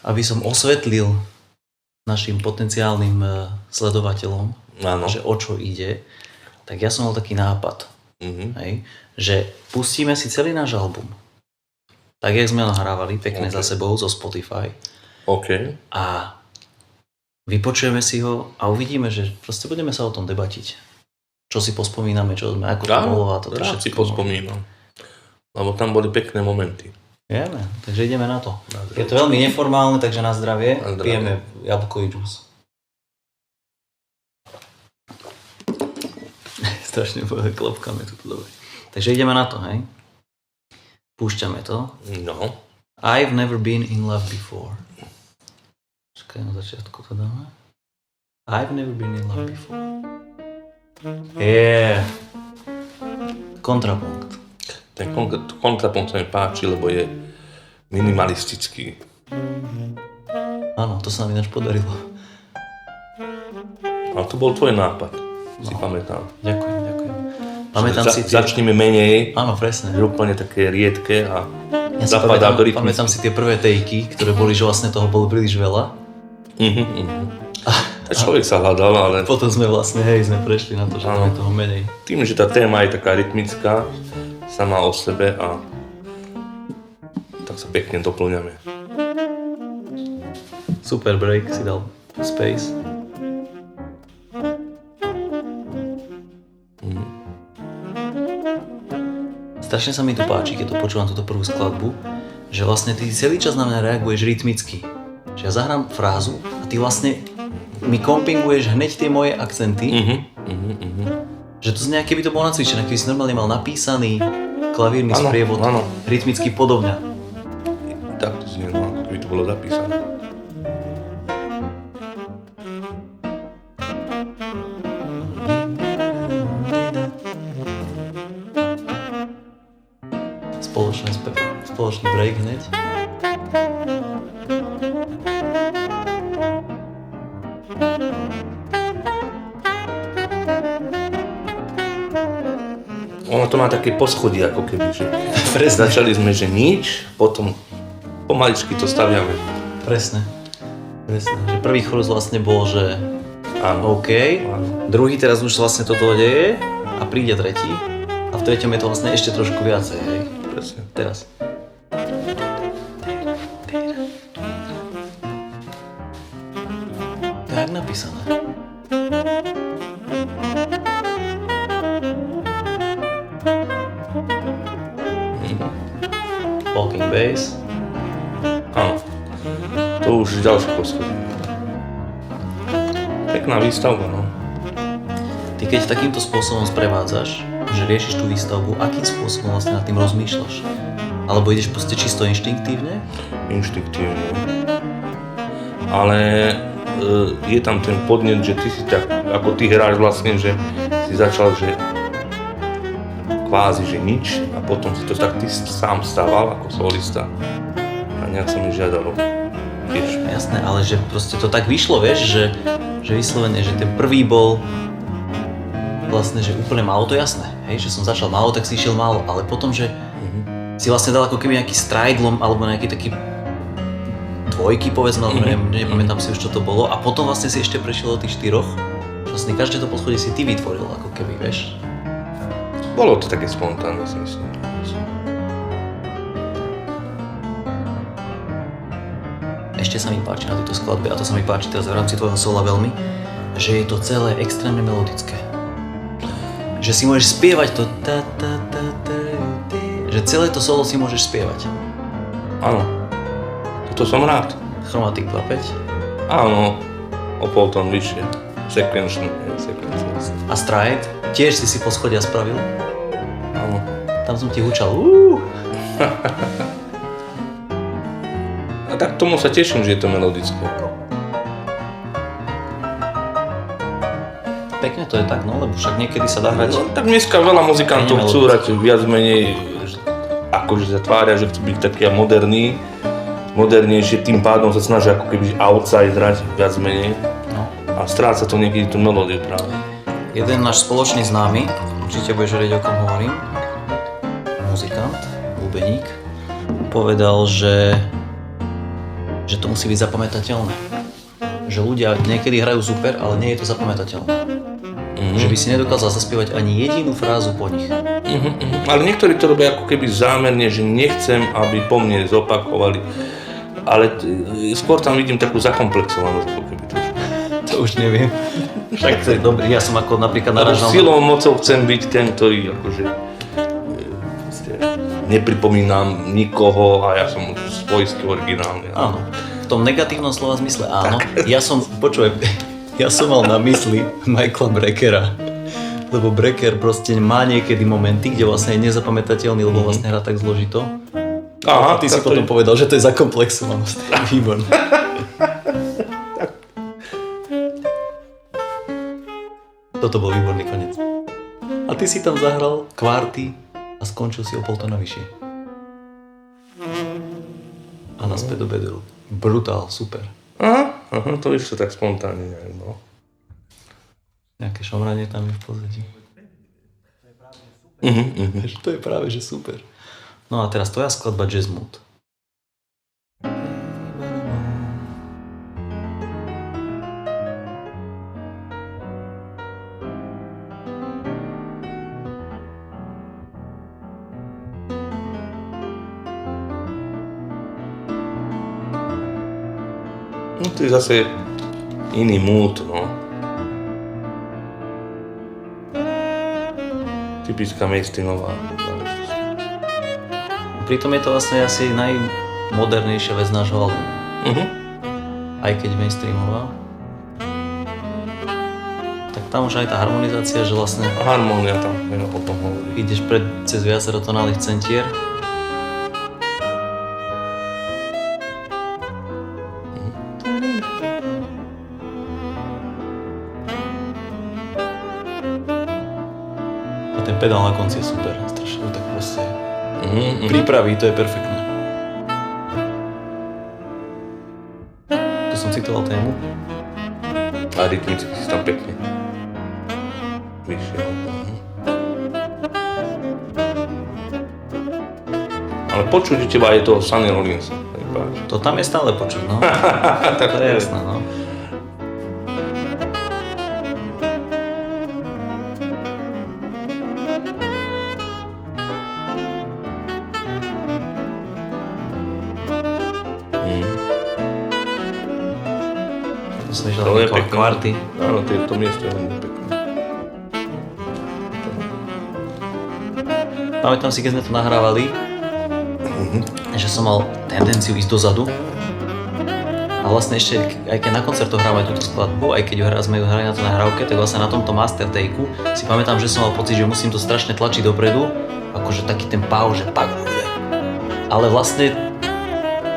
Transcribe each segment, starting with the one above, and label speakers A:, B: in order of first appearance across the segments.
A: aby som osvetlil našim potenciálnym sledovateľom, že o čo ide, tak ja som mal taký nápad, hej, že pustíme si celý náš album, tak jak sme nahrávali pekne za sebou zo Spotify. A vypočujeme si ho a uvidíme, že proste budeme sa o tom debatiť. Čo si pospomíname, čo sme, ako to bolo a toto všetko.
B: Si pospomínam, lebo tam boli pekné momenty.
A: Vieme, takže ideme na to. Je to veľmi neformálne, takže na zdravie. Pijeme jablkový džús. Strašne klopkáme tu dobre. Takže ideme na to, hej? Púšťame to.
B: No.
A: I've never been in love before. Čakaj, na začiatku to dáme. I've never been in love before. Yeah. Kontrapunkt.
B: Ten kontrapunkt sa mi páči, lebo je minimalistický.
A: Áno, to sa nám ináč podarilo.
B: Ale to bol tvoj nápad, si pamätám.
A: Ďakujem. Pamätám si tie...
B: Začneme menej.
A: Áno, presne.
B: Je úplne také riedke a
A: ja
B: zapadá do rytmicky.
A: Pamätám si tie prvé tejky, ktoré boli, že vlastne toho bolo príliš veľa.
B: A človek sa hľadal, ale...
A: Potom sme vlastne, sme prešli na to, že tam je toho menej.
B: Tým, že tá téma je taká rytmická, sama o sebe a tak sa pekne doplňame.
A: Super break si dal Space. Strašne sa mi to páči, keď to počúvam túto prvú skladbu, že vlastne ty celý čas na mňa reaguješ rytmicky. Že ja zahrám frázu a ty vlastne mi kompinguješ hneď tie moje akcenty. Že to znie, keby to bolo nacvičené, keby si normálne mal napísaný klavírny sprievod rytmicky podobňa.
B: Tak to znie, keby to bolo zapísané.
A: Spoločný break hneď.
B: Ono to má také poschodie, ako keby, že začali sme, že nič, potom pomaličky to staviame.
A: Presne. Že prvý chorus vlastne bol, že OK, druhý teraz už vlastne toto deje a príde tretí a v treťom je to vlastne ešte trošku viacej, hej.
B: Presne.
A: Teraz. Tak napísané. Walking bass.
B: Áno. To už je ďalšie poschodie. Pekná výstavba, no.
A: Ty keď takýmto spôsobom sprevádzaš, že riešiš tú výstavbu, akým spôsobom vlastne nad tým rozmýšľaš? Alebo ideš proste čisto inštinktívne?
B: Inštinktívne. Ale je tam ten podnet, že ty si tak, ako ty hráš vlastne, že si začal, že kvázi, že nič a potom si to tak ty sám stával ako solista a nejak sa mi žiadalo tiež.
A: Jasné, ale že proste to tak vyšlo, vieš, že vyslovene, že ten prvý bol vlastne, že úplne málo, to jasné, hej, že som začal málo, tak si išiel málo, ale potom, že si vlastne dal ako keby nejaký strajdlom alebo nejaký taký dvojky, povedzme, alebo nepamätám si už, čo to bolo. A potom vlastne si ešte prešiel do tých štyroch. Vlastne každé to poschodie si ty vytvoril, ako keby, vieš.
B: Bolo to také spontánne, si myslím.
A: Ešte sa mi páči na tejto skladbe, a to sa mi páči teraz v rámci tvojho sola veľmi, že je to celé extrémne melodické. Že si môžeš spievať to že celé to solo si môžeš spievať.
B: Áno. To som rád.
A: Chromatic 2.5.
B: Áno, o pol tón vyššie. Sekvenčný.
A: A stride? Tiež si poschodia spravil?
B: Áno.
A: Tam som ti hučal.
B: A tak tomu sa teším, že je to melodické.
A: Pekne to je tak, no, lebo však niekedy sa dá hrať.
B: No, tak dneska veľa muzikantov chcú hrať viac menej, akože sa tvária, že chcú byť takí moderní. Modernejšie, tým pádom sa snažia ako keby outside hrať viac menej.
A: No.
B: A stráca to niekedy tú melódiu práve.
A: Jeden náš spoločný známy, určite budeš vedieť, o kom hovorím, muzikant, bubeník, povedal, že že to musí byť zapamätateľné. Že ľudia niekedy hrajú super, ale nie je to zapamätateľné. Že by si nedokázal zaspievať ani jedinú frázu po nich.
B: Ale niektorí to robia ako keby zámerne, že nechcem, aby po mne zopakovali. Ale skôr tam vidím takú zakomplexovanosť, ako keby to.
A: To už neviem. Však to je dobrý, ja som ako napríklad naražal...
B: Silou mocou chcem byť ten, ktorý akože nepripomínam nikoho a ja som svojský originálny.
A: Áno, v tom negatívnom slova zmysle áno. Ja som mal na mysli Michaela Breckera. Lebo Brecker proste má niekedy momenty, kde vlastne je nezapamätateľný, lebo vlastne hrá tak zložito.
B: Aha,
A: a ty si potom povedal, že to je zakomplexovanosť. Výborné. Toto bol výborný koniec. A ty si tam zahral kvarty a skončil si o pol tóna vyššie. A naspäť do bedru. Brutál, super.
B: Aha, to vyšlo tak spontánne. No.
A: Nejaké šomranie tam je v pozadí. To je práve, že super. No a teraz tvoja skladba Jazz Mood.
B: No to je zase iný mood, no. Typická mainstreamová záležitosť.
A: Pritom je to vlastne asi najmodernejšia vec nášho albumu. Aj keď mainstreamová. Tak tam už aj tá harmonizácia, že vlastne...
B: Harmónia tam, o tom hovorí.
A: Ideš cez viacero tonálnych centier. Ten pedál na konci je super, strašne tak proste prípraví, to je perfektné. Tu som citoval tému.
B: A rytmicky si tam pekne vyšiel. Ale počuť u teba je toho Sonny Rollinsa.
A: To tam je stále počuť, no. Tak to je jasné, no.
B: To je pekné.
A: Kvarty.
B: Áno, to miesto je veľmi pekné.
A: Pamätám si, keď sme to nahrávali, že som mal tendenciu ísť dozadu. A vlastne ešte, aj keď na koncertoch hráme túto skladbu, aj keď sme ju hrali na to nahrávke, tak vlastne na tomto master takeu si pamätám, že som mal pocit, že musím to strašne tlačiť dopredu, akože taký ten pau, že pak. Ale vlastne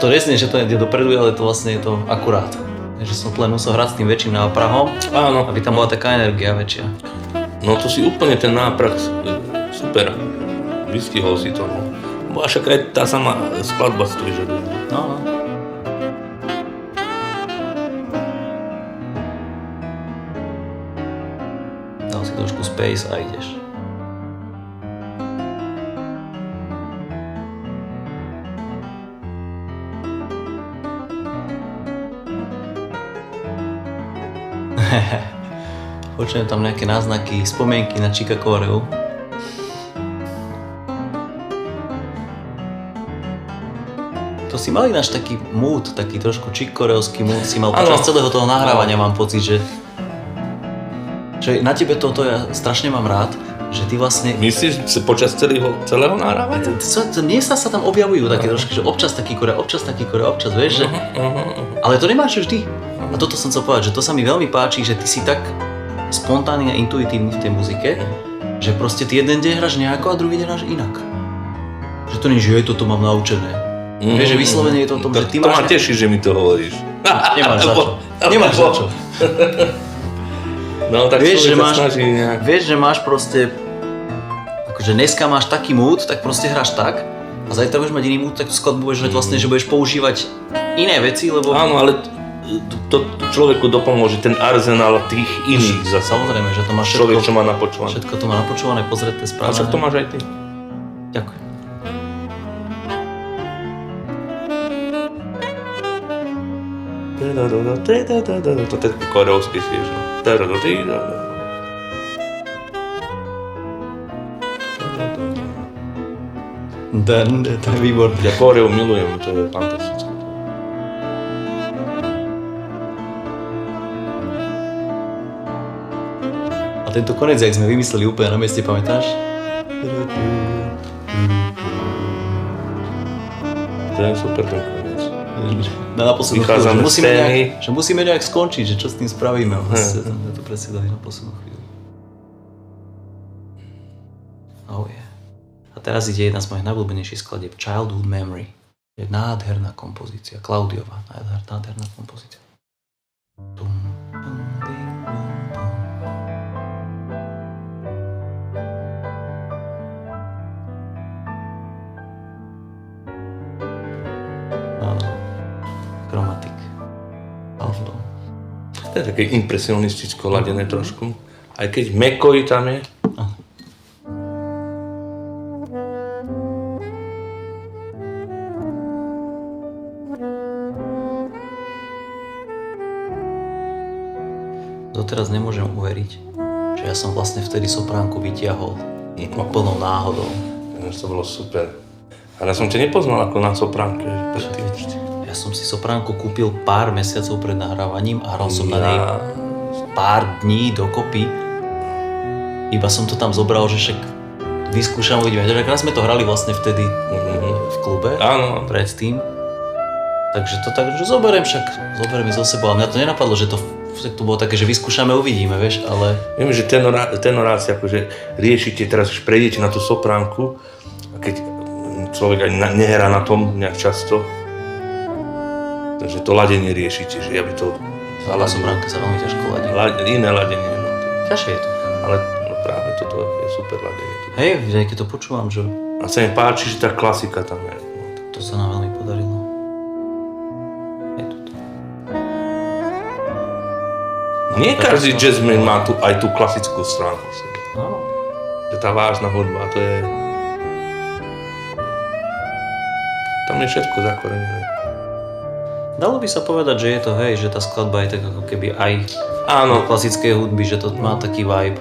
A: to neznie, že to ide dopredu, ale to vlastne je to akurát. Že som len musel hrať s tým väčším náprahom,
B: áno,
A: aby tam bola taká energia väčšia.
B: No to si úplne ten náprah super vystihol si to. No. Bo však aj tá sama skladba si to vyžaduje.
A: No. Dal si trošku space a ideš. Počujem tam nejaké náznaky, spomienky na Chica Corea. To si mal ináč taký mood, taký trošku chick-koreovský mood si mal počas celého toho nahrávania, mám pocit, že na tebe toto ja strašne mám rád, že ty vlastne...
B: Myslíš počas celého nahrávania?
A: Mne sa tam objavujú také trošku, že občas taký Korea, občas, vieš, že... Ale to nemáš vždy. A toto som chcel povedať, že to sa mi veľmi páči, že ty si tak spontánny a intuitívny v tej muzike, že proste ty jeden deň hráš nejako a druhý deň hráš inak. Že to nie, že toto mám naučené. Vieš, že vyslovene je to o tom, že ty máš...
B: To ma teší, že mi to hovoríš.
A: Nemáš za čo.
B: No tak vieš, človek sa snaží nejak.
A: Vieš, že máš proste... Akože dneska máš taký mood, tak proste hráš tak. A zajtra budeš mať iný mood, tak skladbu budeš hrať vlastne, že budeš používať iné veci, lebo...
B: Áno, ale to človeku dopomôže ten arzenál tých iných zase.
A: Samozrejme, že to máš všetko...
B: Človek, čo má napočúvané.
A: Všetko to má napočúvané, pozreté, správne.
B: A však to máš aj ty.
A: Ďakujem.
B: To je také koreovské tiež, no.
A: To je výborné.
B: Ja Koreu milujem, to je fantastické.
A: A tento konec, jak sme vymysleli úplne na mieste, pamätáš?
B: To je super ten konec.
A: Na poslednú
B: Vychádzame
A: chvíľu,
B: z scény.
A: že musíme nejak skončiť, že čo s tým spravíme. Vlastne sme to presne dali na poslednú chvíľu. Oh yeah. A teraz ide jedna z mojich najobľúbenejších skladieb, Childhood Memory. Je nádherná kompozícia, Klaudiová, nádherná kompozícia. Tum, tum, ding, dum, dum. Áno, chromatik, Alfdom.
B: To je také impresionisticko ladené trošku. Aj keď McCoy tam je.
A: Doteraz nemôžem uveriť, že ja som vlastne vtedy sopránku vytiahol plnou náhodou.
B: To bolo super. Ale ja som ťa nepoznal ako na sopránke.
A: Ja som si sopránku kúpil pár mesiacov pred nahrávaním a hral som na nej pár dní dokopy. Iba som to tam zobral, že však vyskúšam, uvidíme. Raz sme to hrali vlastne vtedy v klube,
B: áno,
A: predtým. Takže to tak, že zoberiem zo sebou. A mňa to nenapadlo, že to bolo také, že vyskúšame, uvidíme, vieš, ale...
B: Viem, že tenorácia, akože riešite, teraz už prejdete na tú sopránku a keď človek ani nehrá na tom nejak často, takže to ladenie riešite, že ja by to
A: Na sopránke sa veľmi ťažko ladí.
B: Iné ladenie, no.
A: Ťažšie je to.
B: Ale no, práve toto je super ladenie.
A: Hej, keď to počúvam, že...
B: A sa mi páči, že tá klasika tam je. No.
A: To sa nám veľmi podarilo.
B: Nie každý jazzman má aj tú klasickú stránku.
A: Áno.
B: Že tá vážna hudba, to je... Tam je všetko zakorenené.
A: Dalo by sa povedať, že je to, hej, že tá skladba je tak ako keby aj
B: áno,
A: klasickej hudby, že to má taký vibe.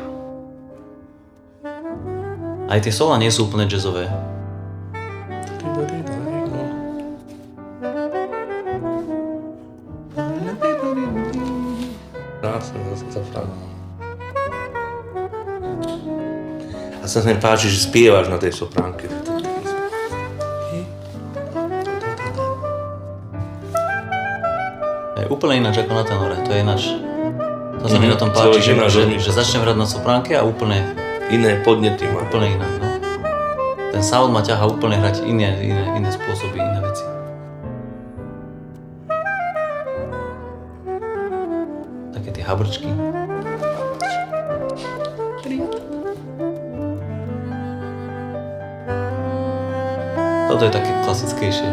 A: Aj tie sola nie sú úplne jazzové. A sa mi páči, že spievaš na tej sopránke. Je úplne ináč ako na tenore, to je ináč. To sa mi na tom páči, že začnem hrať na sopránke a úplne
B: iné podnety má.
A: Úplne inak, no. Ten sound ma ťahá úplne hrať iné spôsoby, iné veci. Také tie habrčky. Toto je také klasickejšie.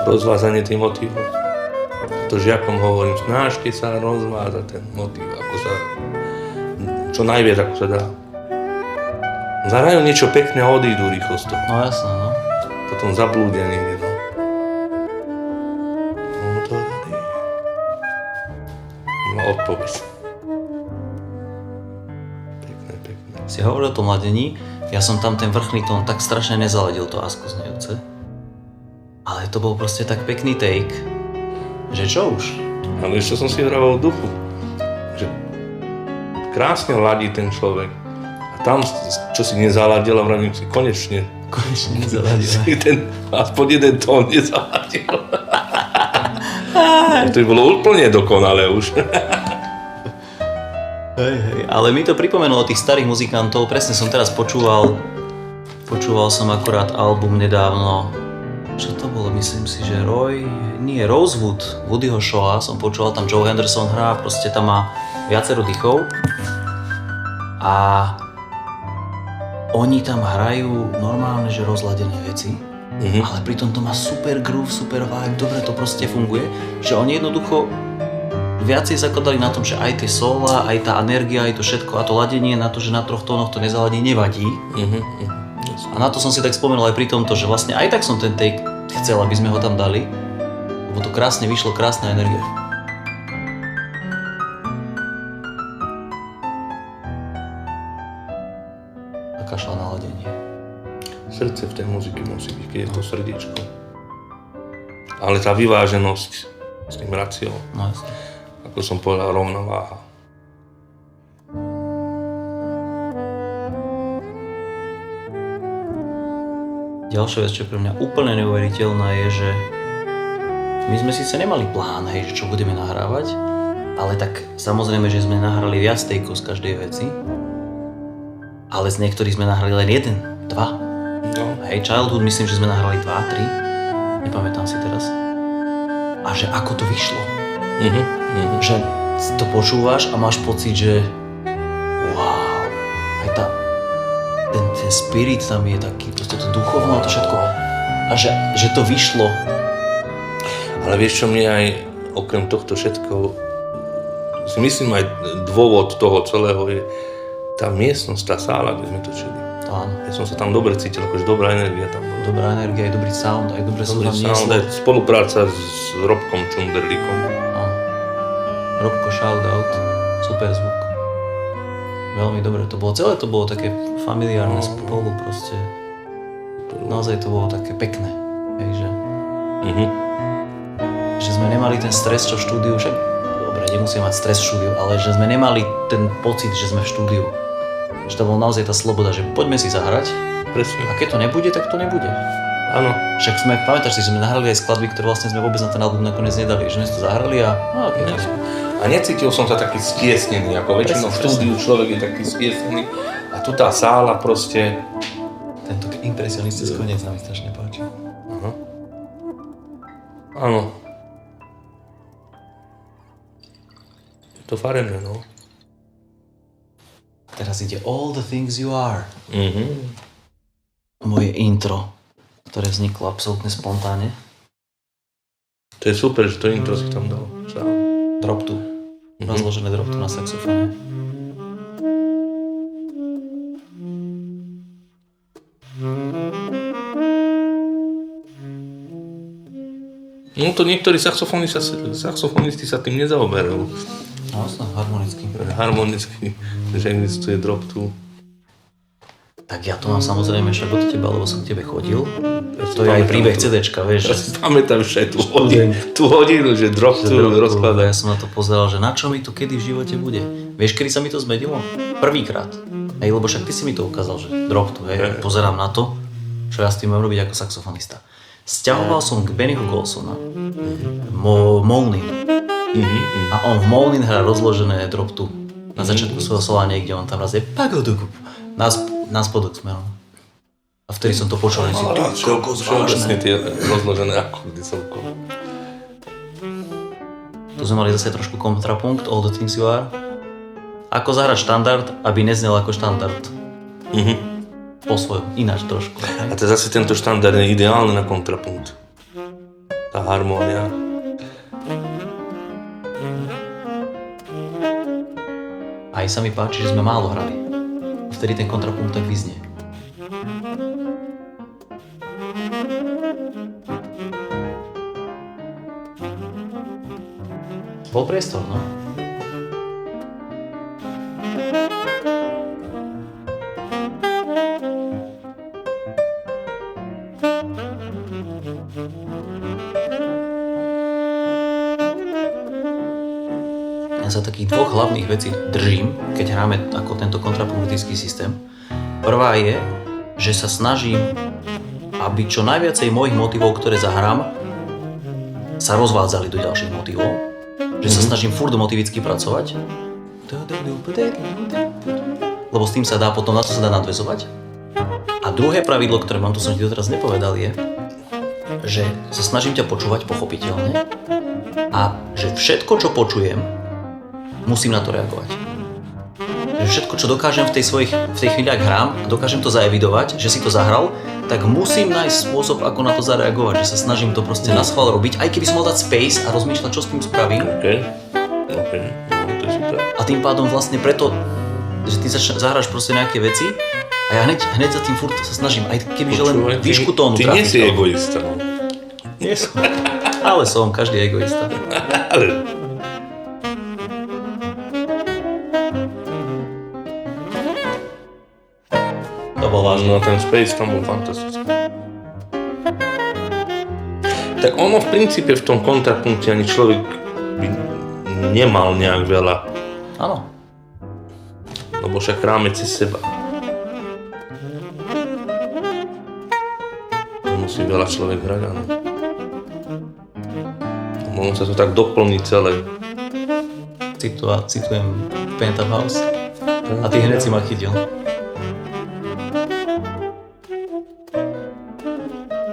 B: Rozvázanie tých motívov. To žiakom hovorím, snažte sa rozvázať ten motív, ako sa, čo najviac ako sa dá. Zahrajú niečo pekné a odídu rýchlo z toho.
A: No jasné, no.
B: Potom zablúdia niekde, no. No odpoveď. Pekné.
A: Si hovoril o tom ladení, ja som tam ten vrchný tón tak strašne nezaladil, to Asko znejúce. Ale to bol proste tak pekný take, že čo už?
B: Ale ešte som si hral v duchu, že krásne ladí ten človek. A tam, čo si nezaladil, a vravím si, konečne
A: nezaladil.
B: Aspoň jeden tón nezaladil. To by bolo úplne dokonalé už.
A: Hej, ale mi to pripomenulo tých starých muzikantov, presne som teraz počúval som akurát album nedávno. Čo to bolo? Myslím si, že Rosewood, Woodyho Shawa som počúval, tam Joe Henderson hrá, proste tam má viacero dýchov a oni tam hrajú normálne, že rozladené veci ale pritom to má super groove, super vibe, dobre to proste funguje, že oni jednoducho viacej zakladali na tom, že aj tie sola, aj tá energia, aj to všetko a to ladenie na to, že na 3 tónoch to nezaladí, nevadí. A na to som si tak spomenul aj pri tomto, že vlastne aj tak som ten take chcel, aby sme ho tam dali, lebo to krásne vyšlo, krásna energia. A kašľa na ladenie.
B: Srdce v tej muziky musí byť, keď je to srdiečko. Ale tá vyváženosť s tým raciou,
A: No jasne.
B: ako som povedal, rovnováha.
A: Ďalšia vec, čo je pre mňa úplne neuveriteľná, je, že my sme síce nemali plán, hej, že čo budeme nahrávať, ale tak samozrejme, že sme nahrali viac takeov z každej veci, ale z niektorých sme nahrali len 1, 2.
B: No.
A: Hej, Childhood myslím, že sme nahrali 2, 3, nepamätám si teraz. A že ako to vyšlo. Že to počúvaš a máš pocit, že wow, aj ten spirit tam je taký, proste to duchovno a to všetko. A že to vyšlo.
B: Ale vieš čo, mne aj okrem tohto všetko, si myslím aj dôvod toho celého je tá miestnosť, tá sála, kde sme točili.
A: Áno.
B: Ja som sa tam dobre cítil, akože dobrá energia tam bola.
A: Dobrá energia, aj dobrý sound, aj dobre sú tam
B: Sound, aj spolupráca s Robkom Čunderlíkom.
A: Áno. Robko, shoutout, super zvuk. Veľmi dobre to bolo. Celé to bolo také familiárne spolu proste. Naozaj to bolo také pekné. Hej, že... Že sme nemali ten stres, čo v štúdiu, však dobre, nemusíme mať stres v štúdiu, ale že sme nemali ten pocit, že sme v štúdiu. Že to bola naozaj tá sloboda, že poďme si zahrať.
B: Presne.
A: A keď to nebude, tak to nebude.
B: Áno.
A: Však pamätáš si, že sme nahrali aj skladby, ktoré vlastne sme vôbec na ten album nakoniec nedali. Že sme si to zahrali a okay.
B: A necítil som sa taký stiesnený, ako väčšinou v štúdiu človek je taký stiesnený. A tu tá sála proste...
A: Tento impresionistický koniec nám strašne páči.
B: Áno. Je to farebné, no.
A: Teraz ide All the Things You Are. Moje intro, ktoré vzniklo absolútne spontánne.
B: To je super, že to intro si tam dal.
A: Drop tu. Rozložené drop tu na saxofóne.
B: No to niektorí saxofonisti sa tým nezaoberajú.
A: Vlastne harmonicky.
B: Harmonicky, že existuje drop tu.
A: Tak ja to mám samozrejme však od teba, lebo som k tebe chodil. To je aj príbeh CDčka, vieš.
B: Ja si pamätám všetko tú hodinu, že drop tu rozkladá.
A: Ja som na to pozeral, že na čo mi to kedy v živote bude. Vieš, kedy sa mi to zmenilo? Prvýkrát. Hej, lebo však ty si mi to ukázal, že drop tu, hej. Pozerám na to, čo ja s tým mám robiť ako saxofonista. Sťahoval som k Bennyho Golsona Moanin. A on v Moanin hrá rozložené drop tu. Na začiatku svojho sola niekde, on tam raz je pagodukup. Na spodok smerom. A vtedy som to počul, že si
B: všeobecne tie rozložené akordy celkom.
A: Tu sme mali zase trošku kontrapunkt, All the Things You Are. Ako zahrať štandard, aby neznel ako štandard. Po svojom, ináč trošku.
B: A to zase tento štandard je ideálny na kontrapunkt. Tá harmónia.
A: Aj sa mi páči, že sme málo hrali. Vtedy ten kontrapunkt tak vyznie. Bol priestor, no. Ja sa takých dvoch hlavných vecí držím, keď hráme ako tento kontrapunktický systém. Prvá je, že sa snažím, aby čo najviacej mojich motivov, ktoré zahrám, sa rozvádzali do ďalších motivov. Že sa snažím furt motivicky pracovať. Lebo s tým sa dá potom, na to sa dá nadväzovať. A druhé pravidlo, ktoré mám, tu som ti doteraz nepovedal, je, že sa snažím ťa počúvať pochopiteľne a že všetko, čo počujem, musím na to reagovať. Že všetko, čo dokážem v tej chvíli, ak hrám, dokážem to zaevidovať, že si to zahral, tak musím nájsť spôsob, ako na to zareagovať, že sa snažím to proste na schvál robiť, aj keby som mal dať space a rozmýšľať, čo s tým spravím.
B: OK. To je super.
A: A tým pádom vlastne preto, že ty zahráš proste nejaké veci a ja hneď za tým furt sa snažím, aj keby že len výšku tónu
B: trafiť. Ty nie si egoista, no.
A: Nie som. Ale som, každý je egoista.
B: Ale...
A: To bol vážne.
B: No ten space tam bol fantastický. Tak ono v princípe v tom kontrapunkte ani človek by nemal nejak veľa.
A: Áno.
B: Lebo však hráme cez seba. Musí veľa človek hrať, áno. Ono sa to tak doplní celé.
A: Citujem Phantom House a ty hneď si ma chytil.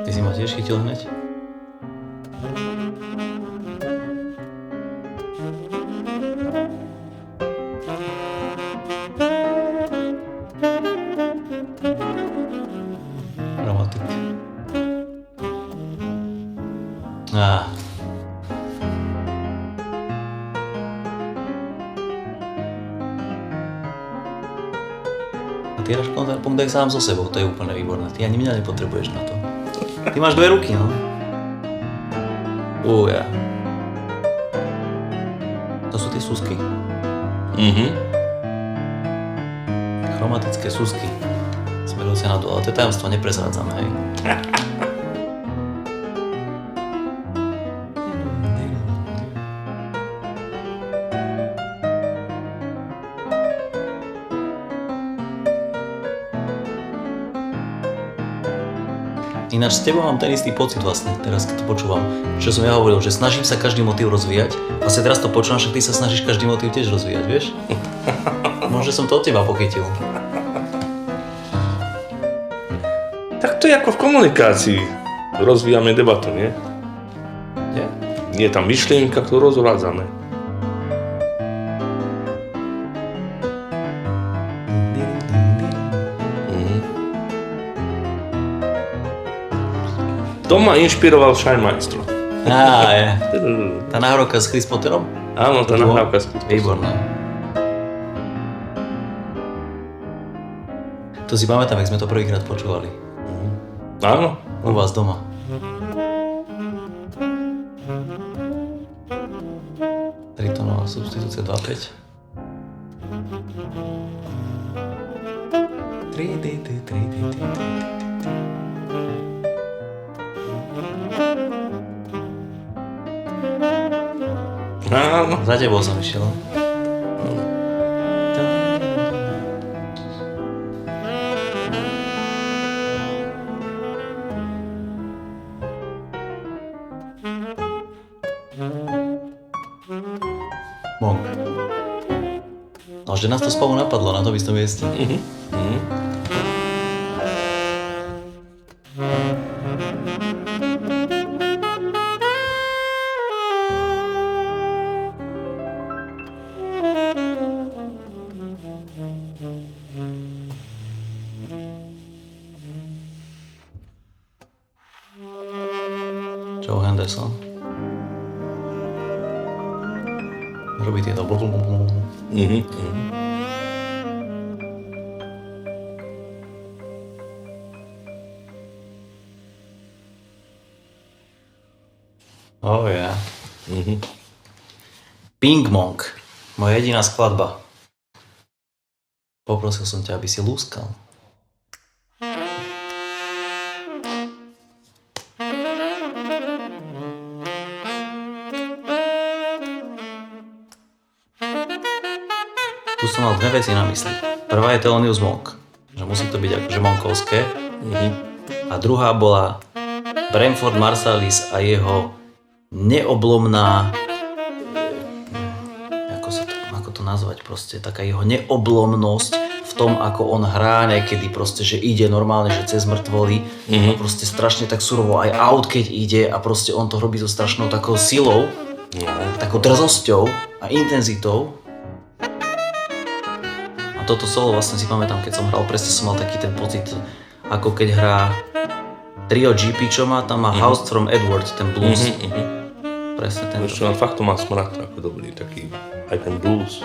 A: Ty si ma tiež chytil hneď? Romantik. A ty hráš kontrapunkt aj sám so sebou, to je úplne výborné. Ty ani mňa nepotrebuješ na to. Ty máš dve ruky, no. Ja. To sú tie súsky. Chromatické súsky. Smerujúce na dole, ale to je tajomstvo, neprezrádzame, hej. Ináč s tebou mám ten istý pocit vlastne, teraz keď to počúvam. Čo som ja hovoril, že snažím sa každý motív rozvíjať. Vlastne teraz to počúvam, však ty sa snažíš každý motív tiež rozvíjať, vieš? Možno som to od teba pochytil.
B: Tak to je ako v komunikácii. Rozvíjame debatu, nie?
A: Nie?
B: Je tam myšlienka, ktorú rozvádzame. To ma inšpiroval Shine Maestro.
A: Je. Tá nahrávka s Chris Potterom?
B: Áno, tá nahrávka s Chris Potterom.
A: Výborná. To si pamätám, jak sme to prvýkrát počúvali.
B: Áno.
A: U vás doma. Tritónová substitúcia 2.5. 3D.
B: Áno.
A: Za tebou som išiel. Monk. No, že nás to spolu napadlo na tom istom mieste. Joe Henderson. Robí tieto blablabla. Yeah. Ping Monk. Moja jediná skladba. Poprosil som ťa, aby si lúskal. Tu som mal dve veci na mysli. Prvá je Thelonious Monk, že musí to byť akože monkovské. A druhá bola Branford Marsalis a jeho neoblomná, ako to nazvať proste, taká jeho neoblomnosť v tom, ako on hrá, niekedy proste, že ide normálne, že cez mŕtvoly, a proste strašne tak surovo aj out, keď ide a proste on to robí so strašnou takou silou, takou drzosťou a intenzitou. toto solo vlastne si pamätám, keď som hral, presne som mal taký ten pocit, ako keď hrá trio GP, čo má, tam má House from Edward, ten blues. Presne ten.
B: Fakt to má smrad ako dobrý, taký aj ten blues.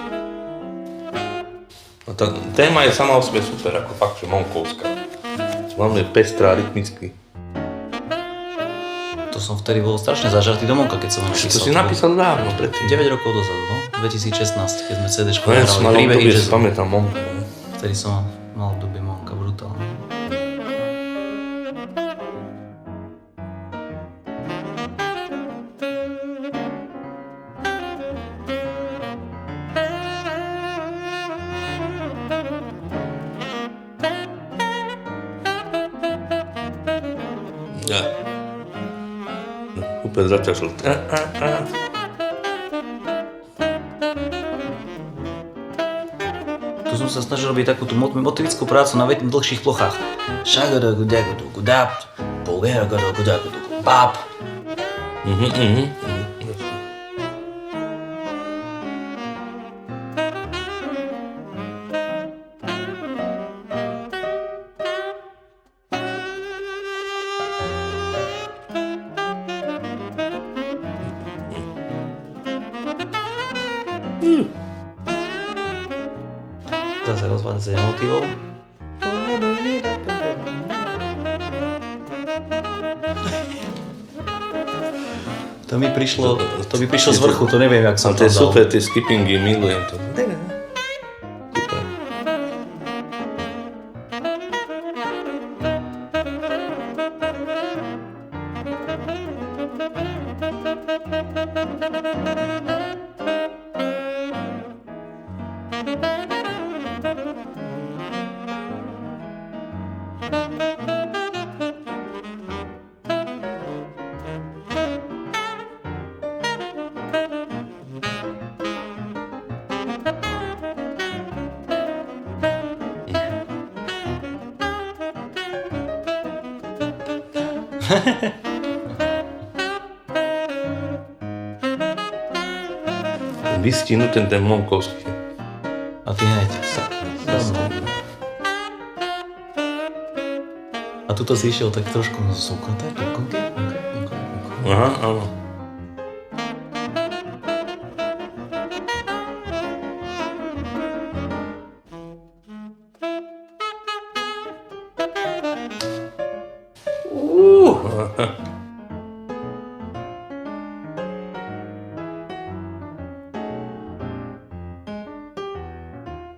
B: A tá téma je sama o sebe super, ako fakt, že monkovská. Hlavne pestrá, rytmicky.
A: To som vtedy bol strašne zažratý do Monka, keď som ho napísal.
B: To si napísal dávno, predtým.
A: 9 rokov dozadu, no? 2016, keď sme CD-čko
B: hrali príbehy, že
A: jazzu.
B: Pamätám Monka.
A: Vtedy som mal v dobe Monka brutálne.
B: Ja. Úplne zaťažil.
A: Tu som sa snažil robiť takúto motivickú prácu na dlhších plochách. Bap. Zase rozvádzanie motivov. To mi prišlo z vrchu, to neviem, jak som
B: to
A: tam
B: je
A: dal.
B: super, tie skippingy, milujem to. Super. Vystihnú ten monkovský.
A: A ty hneď. A tuto si išiel tak trošku zúknuté.
B: Aha, áno.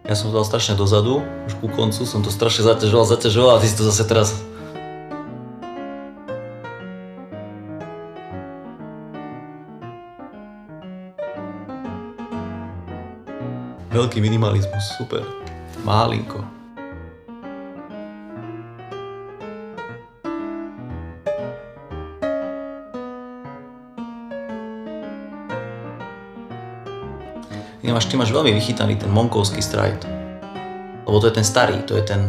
A: Ja som to dal strašne dozadu, už ku koncu som to strašne zaťažoval a ty si to zase teraz... Veľký minimalizmus, super. Malinko. Ty máš veľmi vychytaný ten monkovský stride. Lebo to je ten starý, to je ten...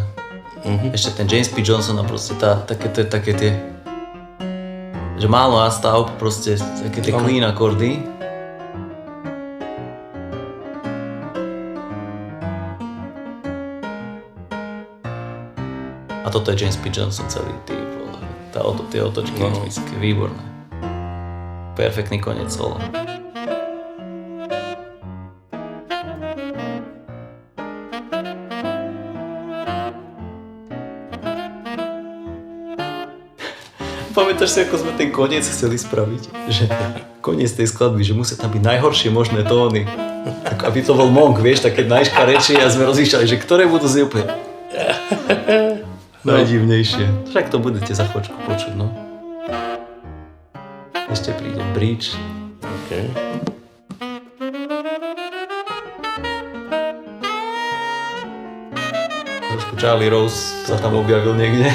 A: Ešte ten James P. Johnson a proste také tie... Že málo nástav, proste také tie clean akordy. A toto je James P. Johnson celý, tie otočky rytmické, výborné. Perfektný koniec sola. Pamätáš si, ako sme ten koniec chceli spraviť? Že koniec tej skladby, že musia tam byť najhoršie možné tóny. Tak aby to bol Monk, vieš, také najškarečšie a sme rozmýšľali, že ktoré budú z úplne najdivnejšie. Však to budete za chvíľočku počuť, no. Ešte príde bridge.
B: Okay.
A: Trošku Charlie Rose sa tam objavil niekde.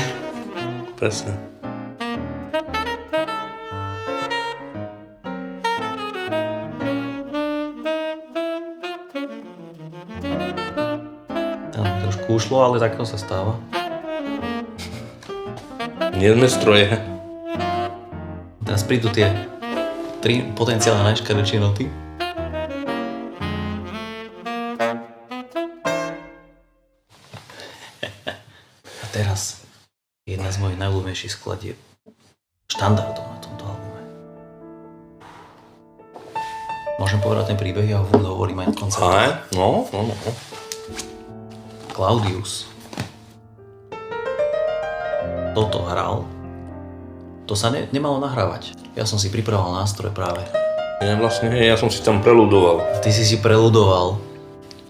B: Presne.
A: Ušlo, ale takto sa stáva.
B: Nie sme stroje.
A: Teraz prídu tie 3 potenciálne najškarečšie noty. teraz jedna z mojich najľúbenejších skladieb štandardov na tomto albume. Môžem povedať ten príbeh, ja ho hovorím aj na koncerte.
B: No.
A: Claudius toto hral, to sa nemalo nahrávať. Ja som si pripravoval nástroj práve.
B: Ja som si tam preľudoval.
A: Ty si preľudoval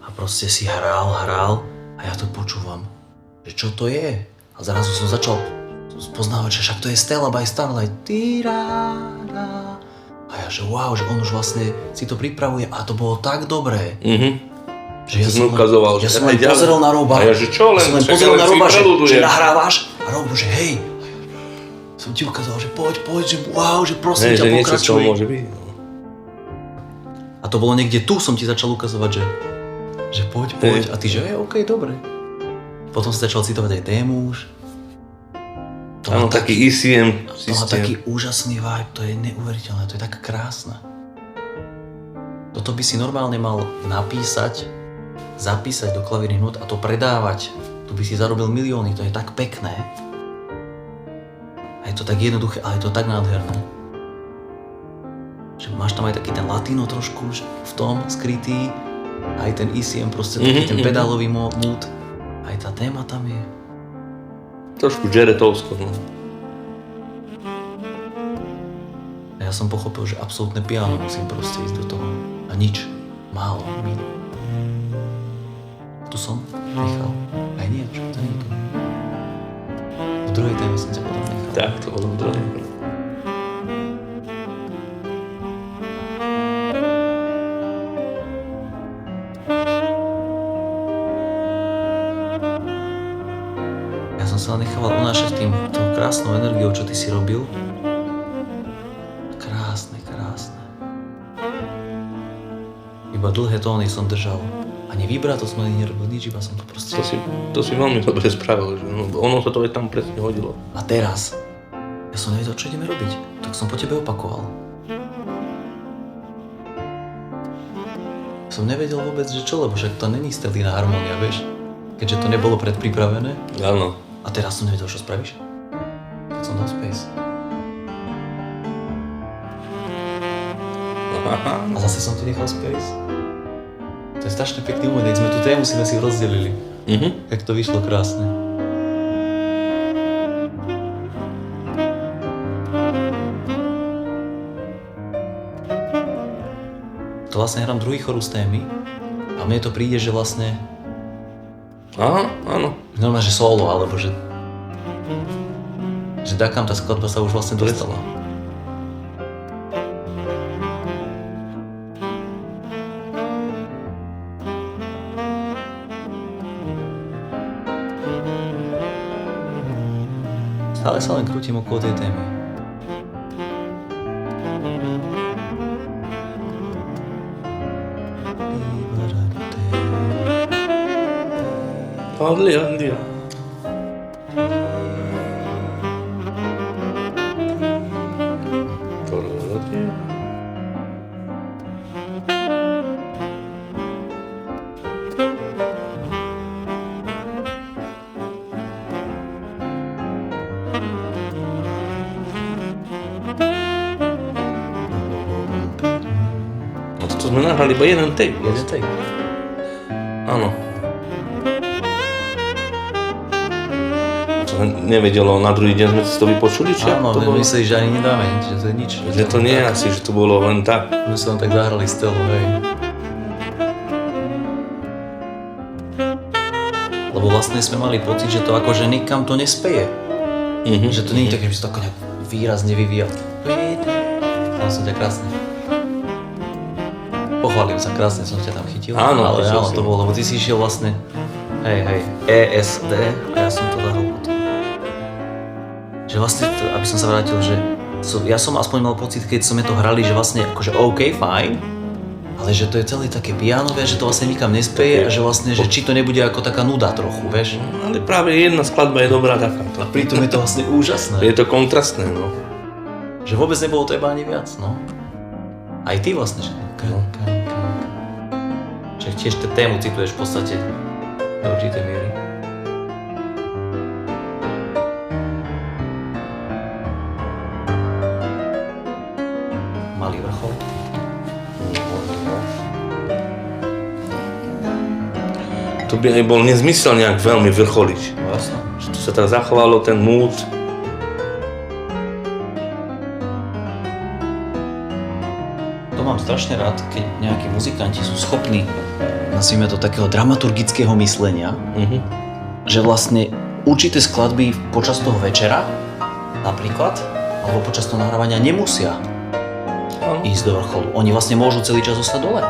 A: a proste si hral a ja to počúvam, že čo to je? A zrazu som začal spoznávať, že však to je Stella by Starlight. A ja, že wow, že on už vlastne si to pripravuje a to bolo tak dobré. Že ja som len pozrel na Roba.
B: A ja, že čo len?
A: Som len pozrel na Roba, že nahrávaš a Rob, že hej. Som ti ukázal, že poď, že wow, že prosím ťa pokračuj.
B: Niečo z toho môže byť.
A: A to bolo niekde tu, som ti začal ukazovať, že poď. A ty, že OK, dobre. Potom si začal citovať aj tému už.
B: Áno, taký ECM
A: systém. To má taký úžasný vibe, to je neuveriteľné, to je tak krásne. Toto by si normálne mal napísať, zapísať do klavírnych nót a to predávať. Tu by si zarobil milióny, to je tak pekné. A je to tak jednoduché, ale je to tak nádherné. Že máš tam aj taký ten latino trošku v tom skrytý, aj ten ECM proste taký ten pedálový mood, aj tá téma tam je.
B: Trošku Jaretovsko, no.
A: A ja som pochopil, že absolútne piano musím proste ísť do toho. A nič. Málo. Tu som, Michal. Aj nie, čo to nie je. V druhej téme som ťa potom nechal.
B: Tak, to bolo v druhej.
A: Ja som sa nechával unášať tou krásnou energiou, čo ty si robil. Krásne. Iba dlhé tóny som držal. Ani vibrato som ani nerobil nič, iba som to proste...
B: To si veľmi dobre spravil, že ono sa to aj tam presne hodilo.
A: A teraz, ja som nevedel, čo ideme robiť, tak som po tebe opakoval. Som nevedel vôbec, že čo, lebo však to není stellina harmónia, vieš? Keďže to nebolo predpripravené.
B: Áno.
A: A teraz som nevedel, čo spravíš. Tak som dal space. A zase som tu nechal space. To je strašne pekný moment, jak sme tú tému si rozdelili. Jak to vyšlo krásne. To vlastne hrám druhý chorus témy a mne to príde, že vlastne...
B: Áno.
A: Normálne, že solo, alebo že dakam tá skladba sa už vlastne dostala. Stále sa len krútim okolo tej témy.
B: Hallelujah. To sme nahrali iba jeden take. Áno. To nevedelo, na druhý deň sme si to vypočuli, či?
A: Áno, mysleli, že ani nedáme, že to je nič.
B: Že to nie je asi, že to bolo len tak.
A: My sa len tak zahrali Stellu, hej. Lebo vlastne sme mali pocit, že to akože nikam to nespeje. Že to nie je také, že by sa to ako nejak výrazne vyvíjal. Tam som ťa krásne. Pochválim sa, krásne som ťa tam chytil.
B: Áno,
A: ale áno, to bolo, lebo ty si išiel vlastne ESD a ja som to zahol potom. Že vlastne, aby som sa vrátil, že ja som aspoň mal pocit, keď sme to hrali, že vlastne akože OK, fajn, ale že to je celé také pianové, že to vlastne nikam nespeje a že vlastne, že či to nebude ako taká nuda trochu, vieš?
B: Ale práve jedna skladba je dobrá taká.
A: A pritom je to vlastne úžasné.
B: Je to kontrastné, no.
A: Že vôbec nebolo treba ani viac, no. Aj ty vlastne, že Však tiež tému cituješ v podstate do určitej miery. vrchol.
B: To by aj bol nezmysel nejak veľmi vrcholiť.
A: Vlastne.
B: Že to sa tak zachovalo, ten mood.
A: To mám strašne rád, keď nejakí muzikanti sú schopní, nazvime to, takého dramaturgického myslenia, že vlastne určité skladby počas toho večera, napríklad, alebo počas toho nahrávania nemusia ísť do vrcholu. Oni vlastne môžu celý čas zostať dole.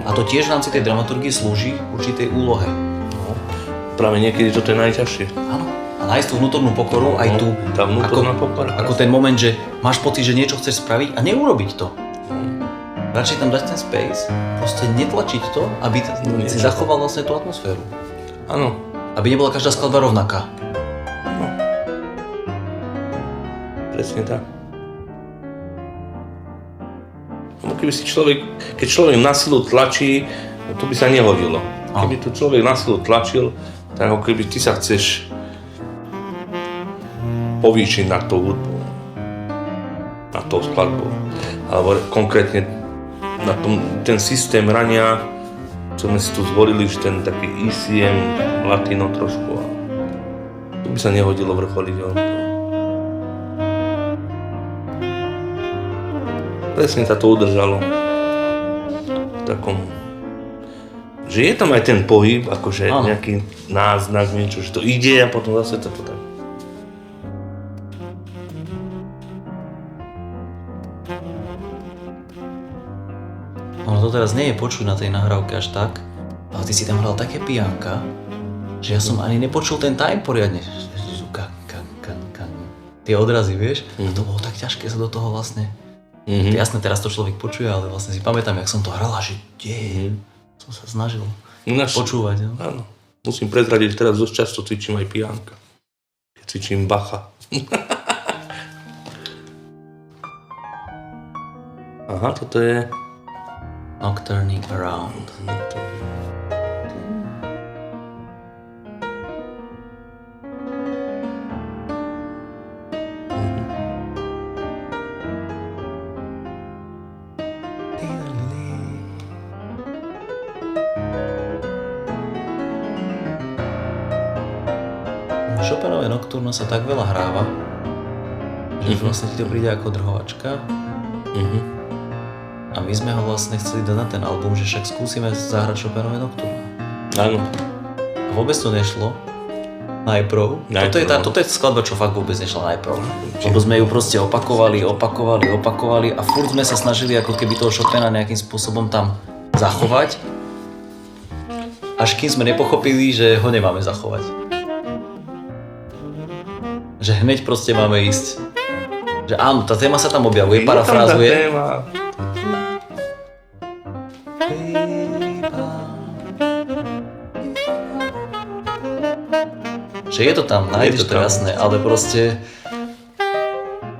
A: A to tiež v rámci tej dramaturgie slúži určitej úlohe.
B: No, práve niekedy toto je najťažšie.
A: Áno. A nájsť tú vnútornú pokoru, aj tu,
B: tá vnútorná pokora.
A: Ako ten moment, že máš pocit, že niečo chceš spraviť a neurobiť to. Radšej tam dať ten space, proste netlačiť to, aby si zachoval vlastne tú atmosféru.
B: Áno.
A: Aby nebola každá skladba rovnaká.
B: No. Presne tak. Keby si keď človek na silu tlačí, to by sa nehodilo. Keby tu človek na silu tlačil, tak ako keby ty sa chceš povýšiť nad tou hudbou, nad tou skladbou. Alebo konkrétne na ten systém hrania, čo sme si tu zvolili, že ten taký ECM, latino trošku. To by sa nehodilo vrcholiť. Presne sa to udržalo. Takom, že je tam aj ten pohyb, akože nejaký náznak, niečo, že to ide a potom zase to tak.
A: Ono to teraz nie je počuť na tej nahrávke až tak, ale ty si tam hral také pianka, že ja som ani nepočul ten time poriadne. Tie odrazy, vieš? A to bolo tak ťažké sa do toho vlastne. Jasné, teraz to človek počuje, ale vlastne si pamätám, jak som to hral a že som sa snažil počúvať. No?
B: Áno. Musím prezradiť, že teraz dosť často cvičím aj pianka. Keď cvičím Bacha. Aha, toto je...
A: Nocturning Around. Chopinové Nocturno sa tak veľa hráva, že vlastne ti to príde ako drhovačka. A my sme ho vlastne chceli dať na ten album, že však skúsime zahrať Chopinové Nocturno.
B: Áno.
A: A vôbec to nešlo najprv. Toto je skladba, čo fakt vôbec nešla najprv. Lebo sme ju proste opakovali a furt sme sa snažili ako keby toho Chopina nejakým spôsobom tam zachovať. Až kým sme nepochopili, že ho nemáme zachovať. Že hneď proste máme ísť. Že áno, tá téma sa tam objavuje, parafrázuje. Že je to tam, nájdeš to jasné, ale proste...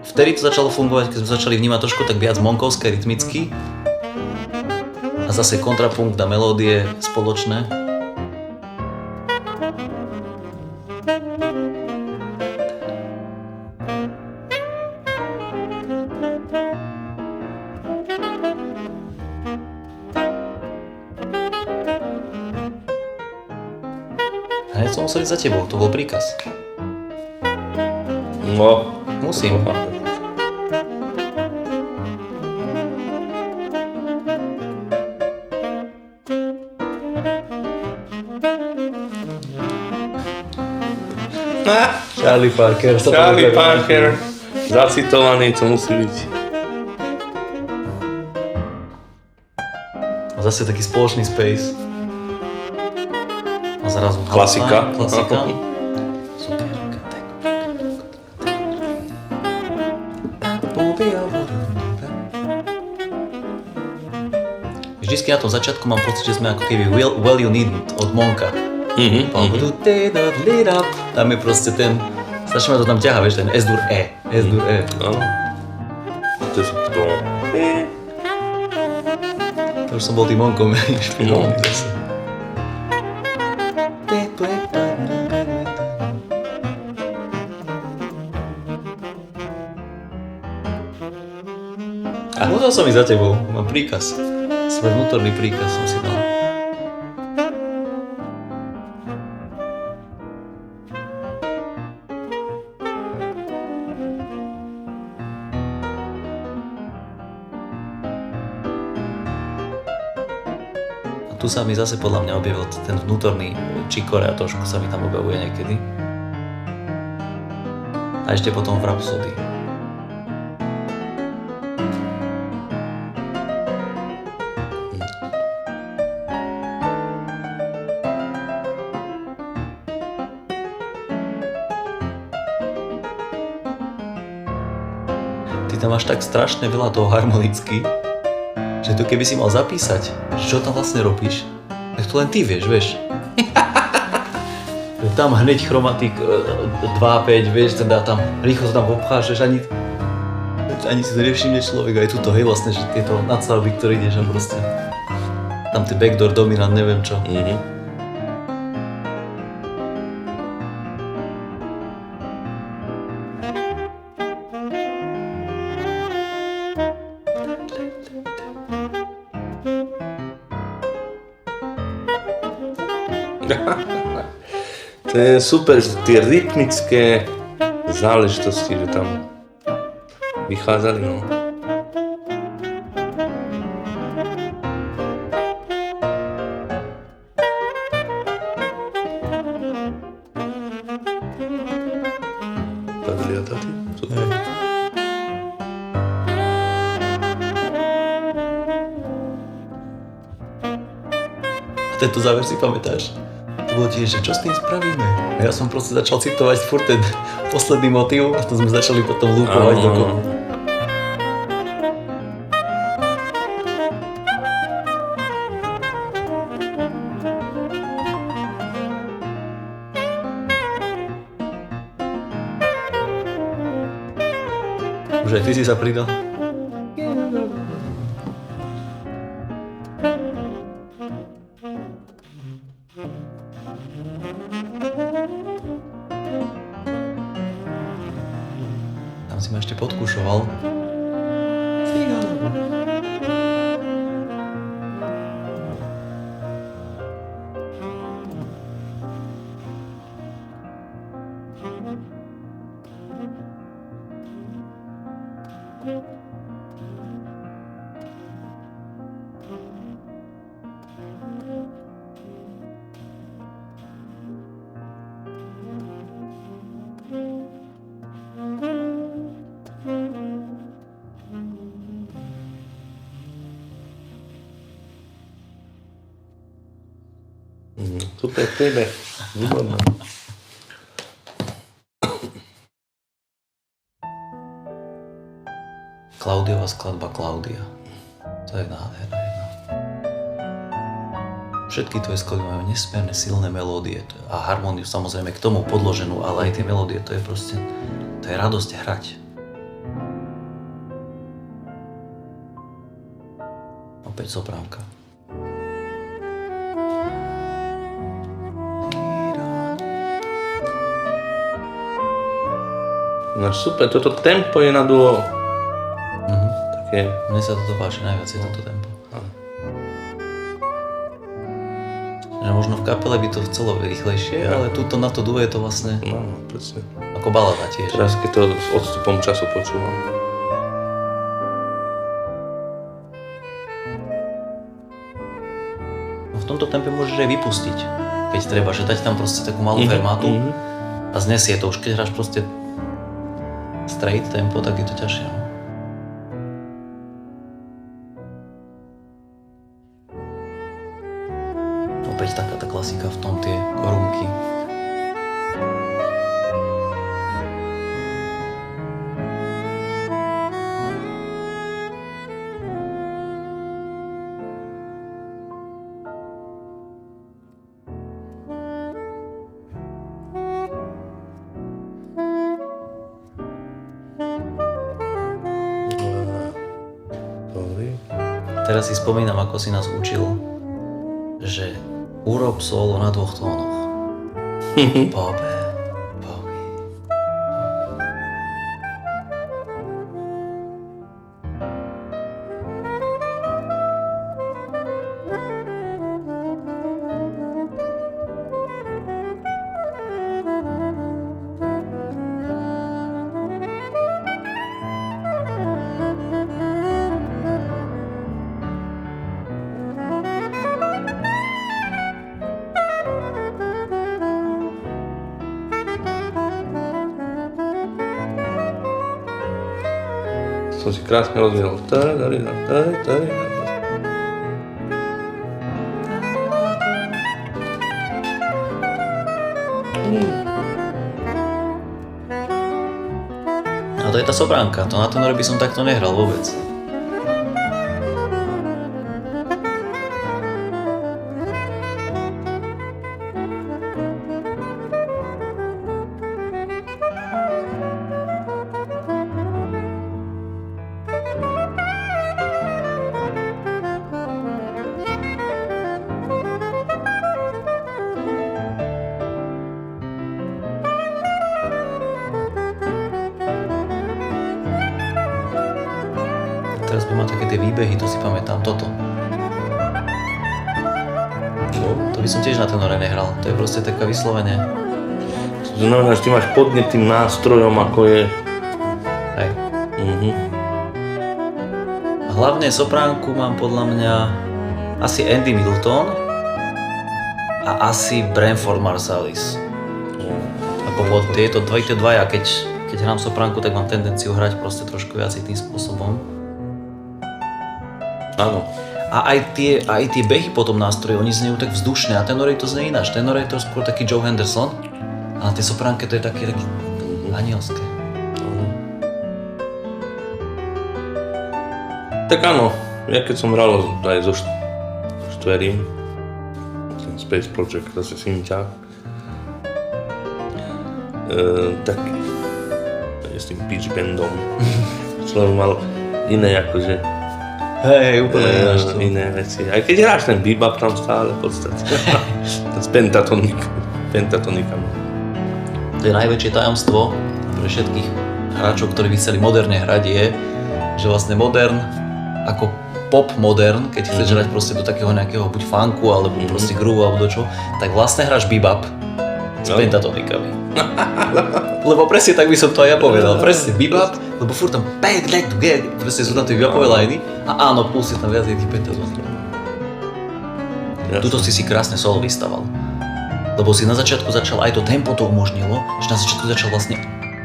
A: Vtedy to začalo fungovať, keď sme začali vnímať trošku tak viac monkovské, rytmicky. A zase kontrapunkt a melódie spoločné. Hneď som musel ísť za tebou, to bol príkaz.
B: No.
A: Musím. Charlie Parker.
B: Charlie Parker. Zacitovaný, to musí byť.
A: A zase taký spoločný space. A zrazu
B: klasika.
A: Klasika. Super. Vždycky na tom začiatku mám pocit, že sme ako keby Well You Need It od Monka. Tam je proste ten, strašne ma to tam ťahá, vieš, ten S-dur E. S-dur E.
B: Áno. To je to.
A: To už som bol tým Monkom inšpirovaný zase. A Pozval som ich za tebou, mám príkaz. Svoj vnútorný príkaz som si dal. A tu sa mi zase podľa mňa objavil ten vnútorný čikore a trošku sa mi tam objavuje niekedy. A ešte potom v Rapsodii. Ty tam máš tak strašne veľa toho harmonicky, že to keby si mal zapísať, čo tam vlastne robíš, tak to len ty vieš. Tam hneď chromatik 2-5, vieš, teda tam rýchlo to tam obcháš, ani si to nevšimne človek, aj tuto, hej, vlastne, že tieto nadstavby, ktoré ideš a proste tam ty backdoor, dominant, neviem čo.
B: To je super, že tie rytmické záležitosti, že tam vychádzali, no. Tagliatati? Super.
A: A tento záver si pamätáš? To bolo tiež, že čo s tým spravíme? A ja som proste začal citovať furt ten posledný motív a to sme začali potom lúpovať dokola. Už aj ty si sa pridal? Tam si ma ešte podkúšoval.
B: Super príbeh, výborné.
A: Klaudiova skladba Klaudia. To je nádherná jedna. Všetky tvoje skladby majú nesmierne silné melódie a harmóniu samozrejme k tomu podloženú, ale aj tie melódie, to je proste, to je radosť hrať. Opäť sopránka.
B: No super, toto tempo je na duo. Také...
A: Mne sa toto páči najviac, je toto tempo. Že možno v kapele by to chcelo rýchlejšie, ale tuto na to duo je to vlastne
B: presne.
A: ako balada tiež.
B: Teraz keď to s odstupom času počúvam.
A: No v tomto tempe môžeš aj vypustiť, keď treba, že dať tam proste takú malú fermátu a znesie to už, keď hráš proste straight tempo, tak je to ťažšie. No? Opäť taká tá klasika v tom, tie korunky. Teraz si spomínam, ako si nás učil, že urob solo na 2 tónoch. Bobe, bogi.
B: som si krásne rozdiel.
A: A to je tá sopránka, to na tenore by som takto nehral vôbec. Teraz by mal také tie výbehy, to si pamätám, toto. To by som tiež na tenore nehral, to je proste taká vyslovene.
B: To znamená, že ty máš podnet tým nástrojom, ako je...
A: Hej. A hlavne sopránku mám podľa mňa asi Andy Middleton a asi Branford Marsalis. Ako tieto dvaja, keď hrám sopránku, tak mám tendenciu hrať proste trošku viac tým spôsobom.
B: Áno.
A: A aj tie behy po tom nástroji, oni znejú tak vzdušné a tenore to znie ináč. Tenore je to skôr taký Joe Henderson a na tej sopránke to je také anielské.
B: Tak áno, ja keď som hral aj so Štverím, ten Space Project, zase Synťák, tak s tým pitch bandom človek mal iné akože
A: Hej, úplne
B: iné veci. Aj keď hráš ten bebop tam stále v podstate. S pentatonikami.
A: To je najväčšie tajomstvo pre všetkých hráčov, ktorí by chceli moderne hrať, je, že vlastne modern, ako pop modern, keď chceš hrať proste do takého nejakého buď funku, alebo proste groove, alebo do čo, tak vlastne hráš bebop s pentatonikami. Lebo presne tak by som to aj ja povedal, presne bebop, lebo furt tam presne sú tam tie bebopové liny a áno, plus je tam viac tých pentatonikov. Tuto si krásne solo vystaval. Lebo si na začiatku začal, aj to tempo to umožnilo, že na začiatku začal vlastne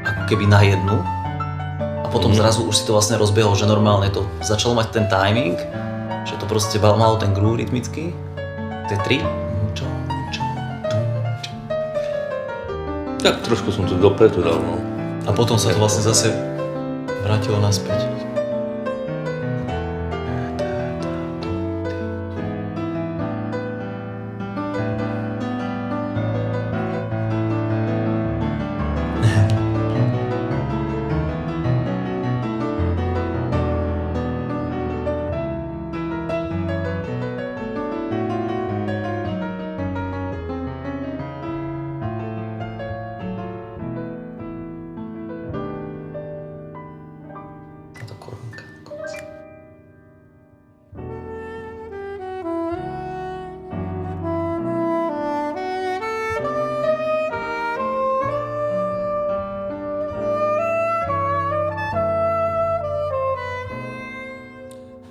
A: ako keby na jednu a potom zrazu už si to vlastne rozbehol, že normálne to začalo mať ten timing, že to proste malo ten groove rytmický, tie tri.
B: Tak trošku som to dopredu dal, no.
A: A potom sa to vlastne zase vrátilo naspäť.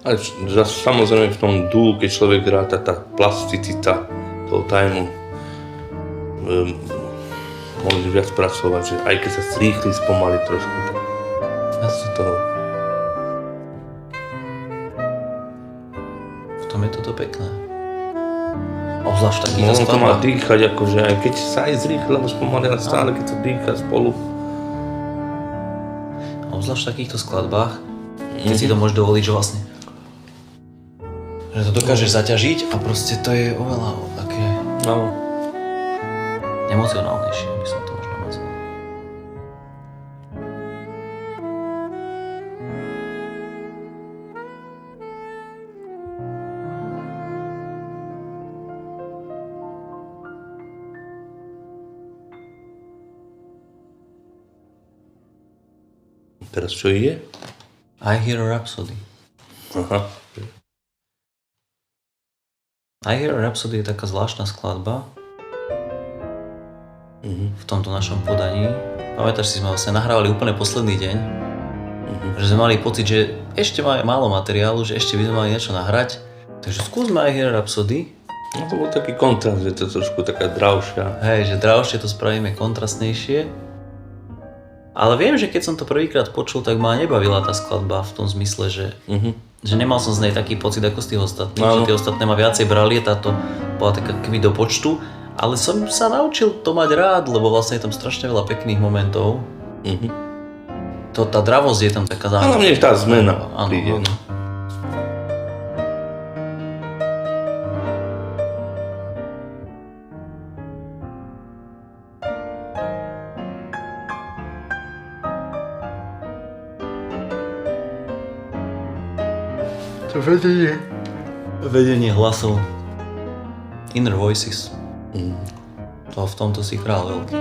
B: Ale samozrejme v tom dú, keď človek hrá, tá plasticita toho tajmu, môže viac pracovať, že aj keď sa rýchli spomalí trošku, tak z toho.
A: V tom je toto pekné. Obzvlášť takýto skladba.
B: To má dýchať, akože aj keď sa aj zrýchli, alebo spomalí, ale stále keď sa dýcha spolu.
A: Obzvlášť v takýchto skladbách, keď si to môžeš dovoliť, že vlastne že to dokážeš zaťažiť a proste to je oveľa také emocionálnejšie, by som to možno nazval.
B: Teraz čo ide?
A: I Hear a Rhapsody.
B: Aha.
A: I Hear a Rhapsody je taká zvláštna skladba v tomto našom podaní. Pamätáš si, sme vlastne nahrávali úplne posledný deň, že sme mali pocit, že ešte máme málo materiálu, že ešte by sme mali niečo nahrať, takže skúsme I Hear a Rhapsody.
B: No to bol taký kontrast, že to je trošku taká dravšia.
A: Hej, že dravšie to spravíme kontrastnejšie. Ale viem, že keď som to prvýkrát počul, tak ma nebavila tá skladba v tom zmysle, že nemal som z nej taký pocit ako z tých ostatných, že tie ostatné ma viacej brali, táto bola taká keby do počtu, ale som sa naučil to mať rád, lebo vlastne je tam strašne veľa pekných momentov. Tá dravosť je tam taká zaujímavá.
B: Ale mne tá zmena príde.
A: To vedenie hlasov. Inner Voices. To v tomto si král veľký.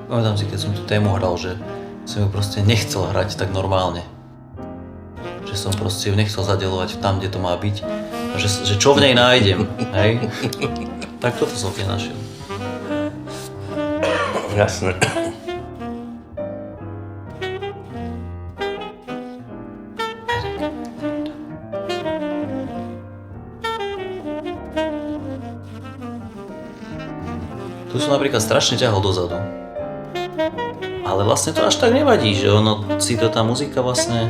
A: Pamätám si, keď som tú tému hral, že som ju proste nechcel hrať tak normálne. Že som proste ju nechcel zadeľovať tam, kde to má byť. A že čo v nej nájdem, hej? Tak toto som v nej našiel.
B: Jasné.
A: Tu som napríklad strašne ťahol dozadu. Ale vlastne to až tak nevadí, že ono si to tá muzika vlastne,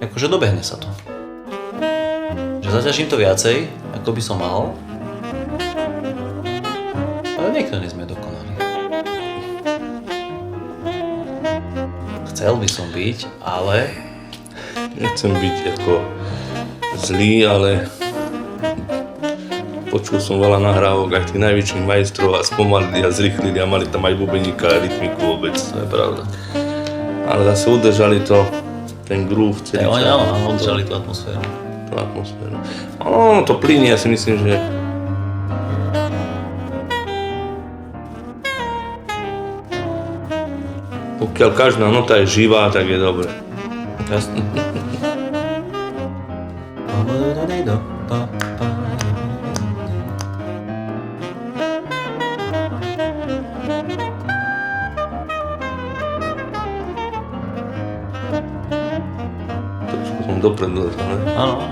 A: akože dobehne sa to. Že zaťažím to viacej, ako by som mal. Ale niekto nie sme dokonali. Chcel by som byť, ale...
B: Nechcem byť ako zlý, ale počul som veľa nahrávok aj tých najväčších majstrov a spomalili a zrýchlili a mali tam aj bubeníka a rytmiku vôbec, to je pravda. Ale zase udržali to, ten groove celý čas.
A: Áno, udržali tú atmosféru.
B: Áno, to plynie, ja si myslím, že... Pokiaľ každá nota je živá, tak je dobre.
A: Jasne.
B: Dopredu, ne?
A: Áno.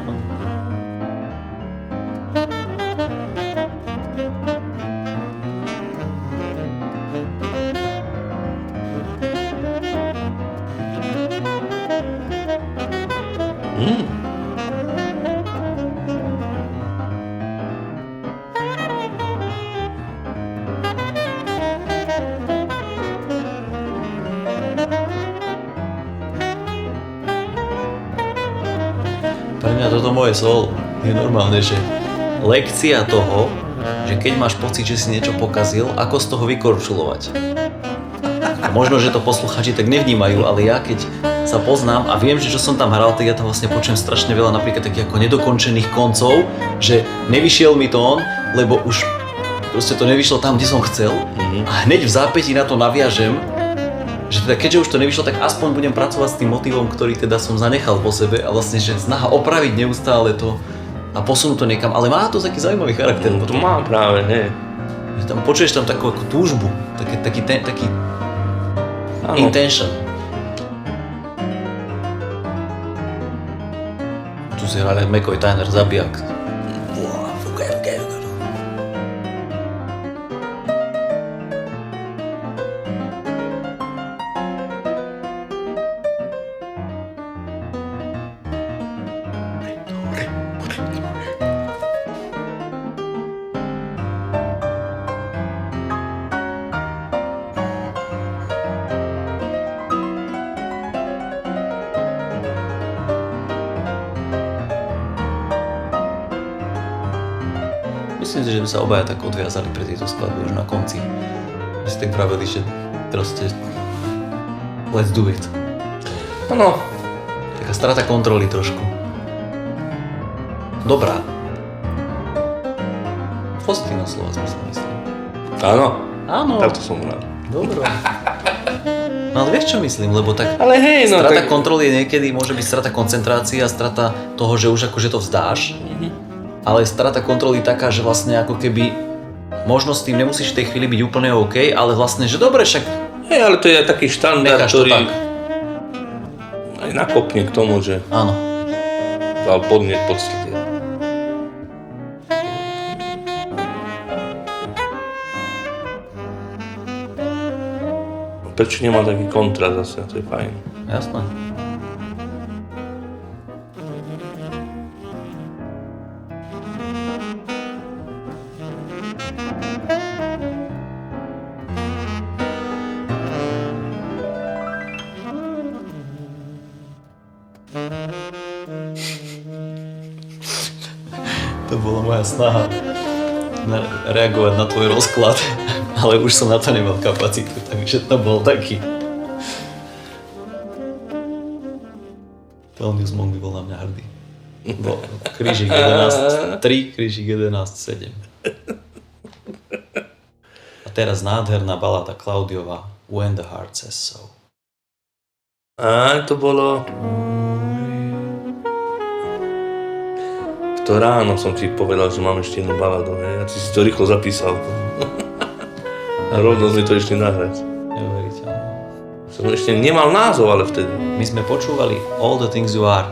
A: Pre mňa toto moje sol je normálne, že lekcia toho, že keď máš pocit, že si niečo pokazil, ako z toho vykorčulovať. A možno, že to posluchači tak nevnímajú, ale ja keď sa poznám a viem, že čo som tam hral, tak ja tam vlastne počujem strašne veľa napríklad takých ako nedokončených koncov, že nevyšiel mi tón, lebo už proste to nevyšlo tam, kde som chcel a hneď v zápätí na to naviažem, že teda keďže už to nevyšlo, tak aspoň budem pracovať s tým motivom, ktorý teda som zanechal po sebe a vlastne, že snaha opraviť neustále to a posunúť to niekam, ale má to taký zaujímavý charakter.
B: To má práve, ne.
A: Tam počuješ tam takú ako túžbu, taký intention. Tu si hrali McCoy Tyner, zabijak. Myslím si, že by sa obaja tak odviazali pre tejto skladbe už na konci. Že si tak pravili, že proste let's do it.
B: Áno.
A: Taká strata kontroly trošku. Dobrá. Pozitívna slova zmysle, myslím.
B: Áno.
A: Áno.
B: Takto som rád.
A: Dobro. No ale vieš čo myslím, lebo tak
B: ale hej, no
A: strata
B: tak...
A: kontroly niekedy môže byť strata koncentrácie a strata toho, že už akože to vzdáš. Ale strata kontroly taká, že vlastne ako keby možno s tým nemusíš v tej chvíli byť úplne OK, ale vlastne, že dobre, však...
B: Hej, ale to je taký štandard, ktorý
A: tak.
B: Aj nakopne k tomu, že
A: áno.
B: dal podnieť v podstate. Prečo nemá taký kontrast zase, to je fajn.
A: Jasné. To bola moja snaha reagovať na tvoj rozklad, ale už som na to nemal kapacitu, takže to bol taký. Telnius Monk by bol na mňa hrdý. Bol krížik 11, 3, krížik 11, 7. A teraz nádherná balada Klaudiová When the Heart Says So.
B: A to bolo... To ráno som ti povedal, že mám ešte jednu baladu, a ty si to rýchlo zapísal. A rovno sme to išli nahrať.
A: Neuveriteľné.
B: Som ešte nemal názov, ale vtedy.
A: My sme počúvali All the Things You Are.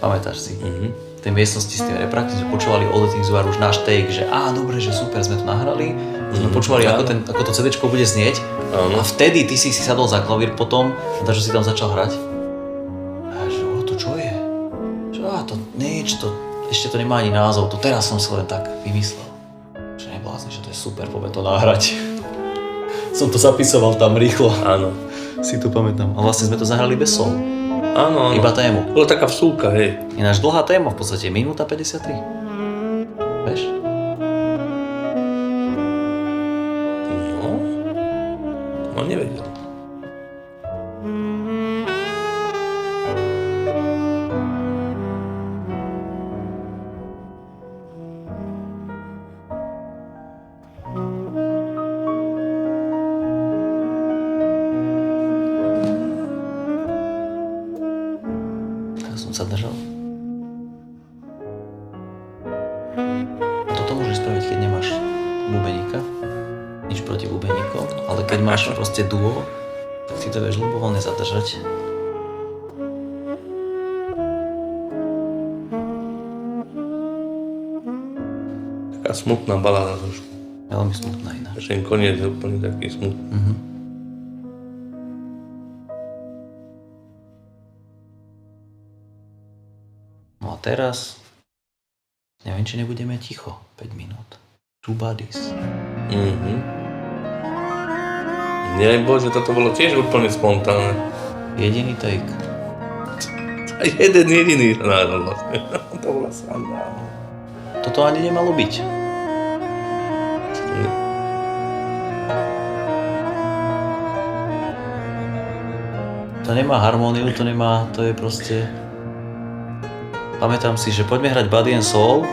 A: Pamätáš si? V tej miestnosti s tým repraktom sme počúvali All the Things You Are, už náš take, že dobre, že super, sme to nahrali. Sme počúvali, ako to CDčko bude znieť. A vtedy ty si sadol za klavír potom, takže si tam začal hrať. A že to čo je? To nič, ešte to nemá ani názov, to teraz som si len tak vymyslel. Že neblázni, že to je super, poďme to nahrať. Som to zapisoval tam rýchlo.
B: Áno.
A: Si to pamätám. A vlastne sme to zahrali bez sol.
B: Áno.
A: Iba tému.
B: Bola taká vsúka, hej.
A: Ináč dlhá téma, v podstate minúta 53. Vieš?
B: No nevedel.
A: Sa držal. Toto môžeš spraviť, keď nemáš bubeníka. Nič proti bubeníkom, ale keď máš proste duo, tak si to vieš ľubovoľne zadržať.
B: Taká smutná balada trošku.
A: Veľmi smutná ináč.
B: Ten koniec je úplne taký smutný.
A: No a teraz, neviem, či nebudeme ticho 5 minút. Two Bodies.
B: Nie, bože, toto bolo tiež úplne spontánne.
A: Jediný take.
B: Jeden jediný názor vlastne. To bola sranda.
A: Toto ani nemalo byť. To nemá harmóniu, to je proste... Pamätám si, že poďme hrať Body and Soul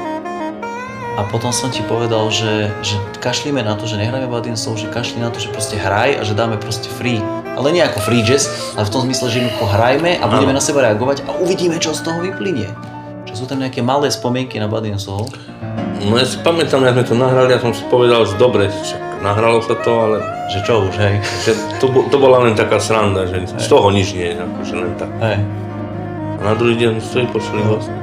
A: a potom som ti povedal, že kašlíme na to, že nehráme Body and Soul, že kašli na to, že proste hraj a že dáme proste free. Ale nie ako free jazz, ale v tom zmysle, že jednoducho hrajme a budeme na seba reagovať a uvidíme, čo z toho vyplynie. Že sú tam nejaké malé spomienky na Body and Soul.
B: No ja si pamätám, jak sme to nahrali, ja som si povedal, že dobre, nahralo sa to, ale...
A: Že čo už, hej?
B: Že to bola len taká sranda, že z toho nič nie je, akože len tak.
A: Hej.
B: A na druhý deň stojí počuli vlastne.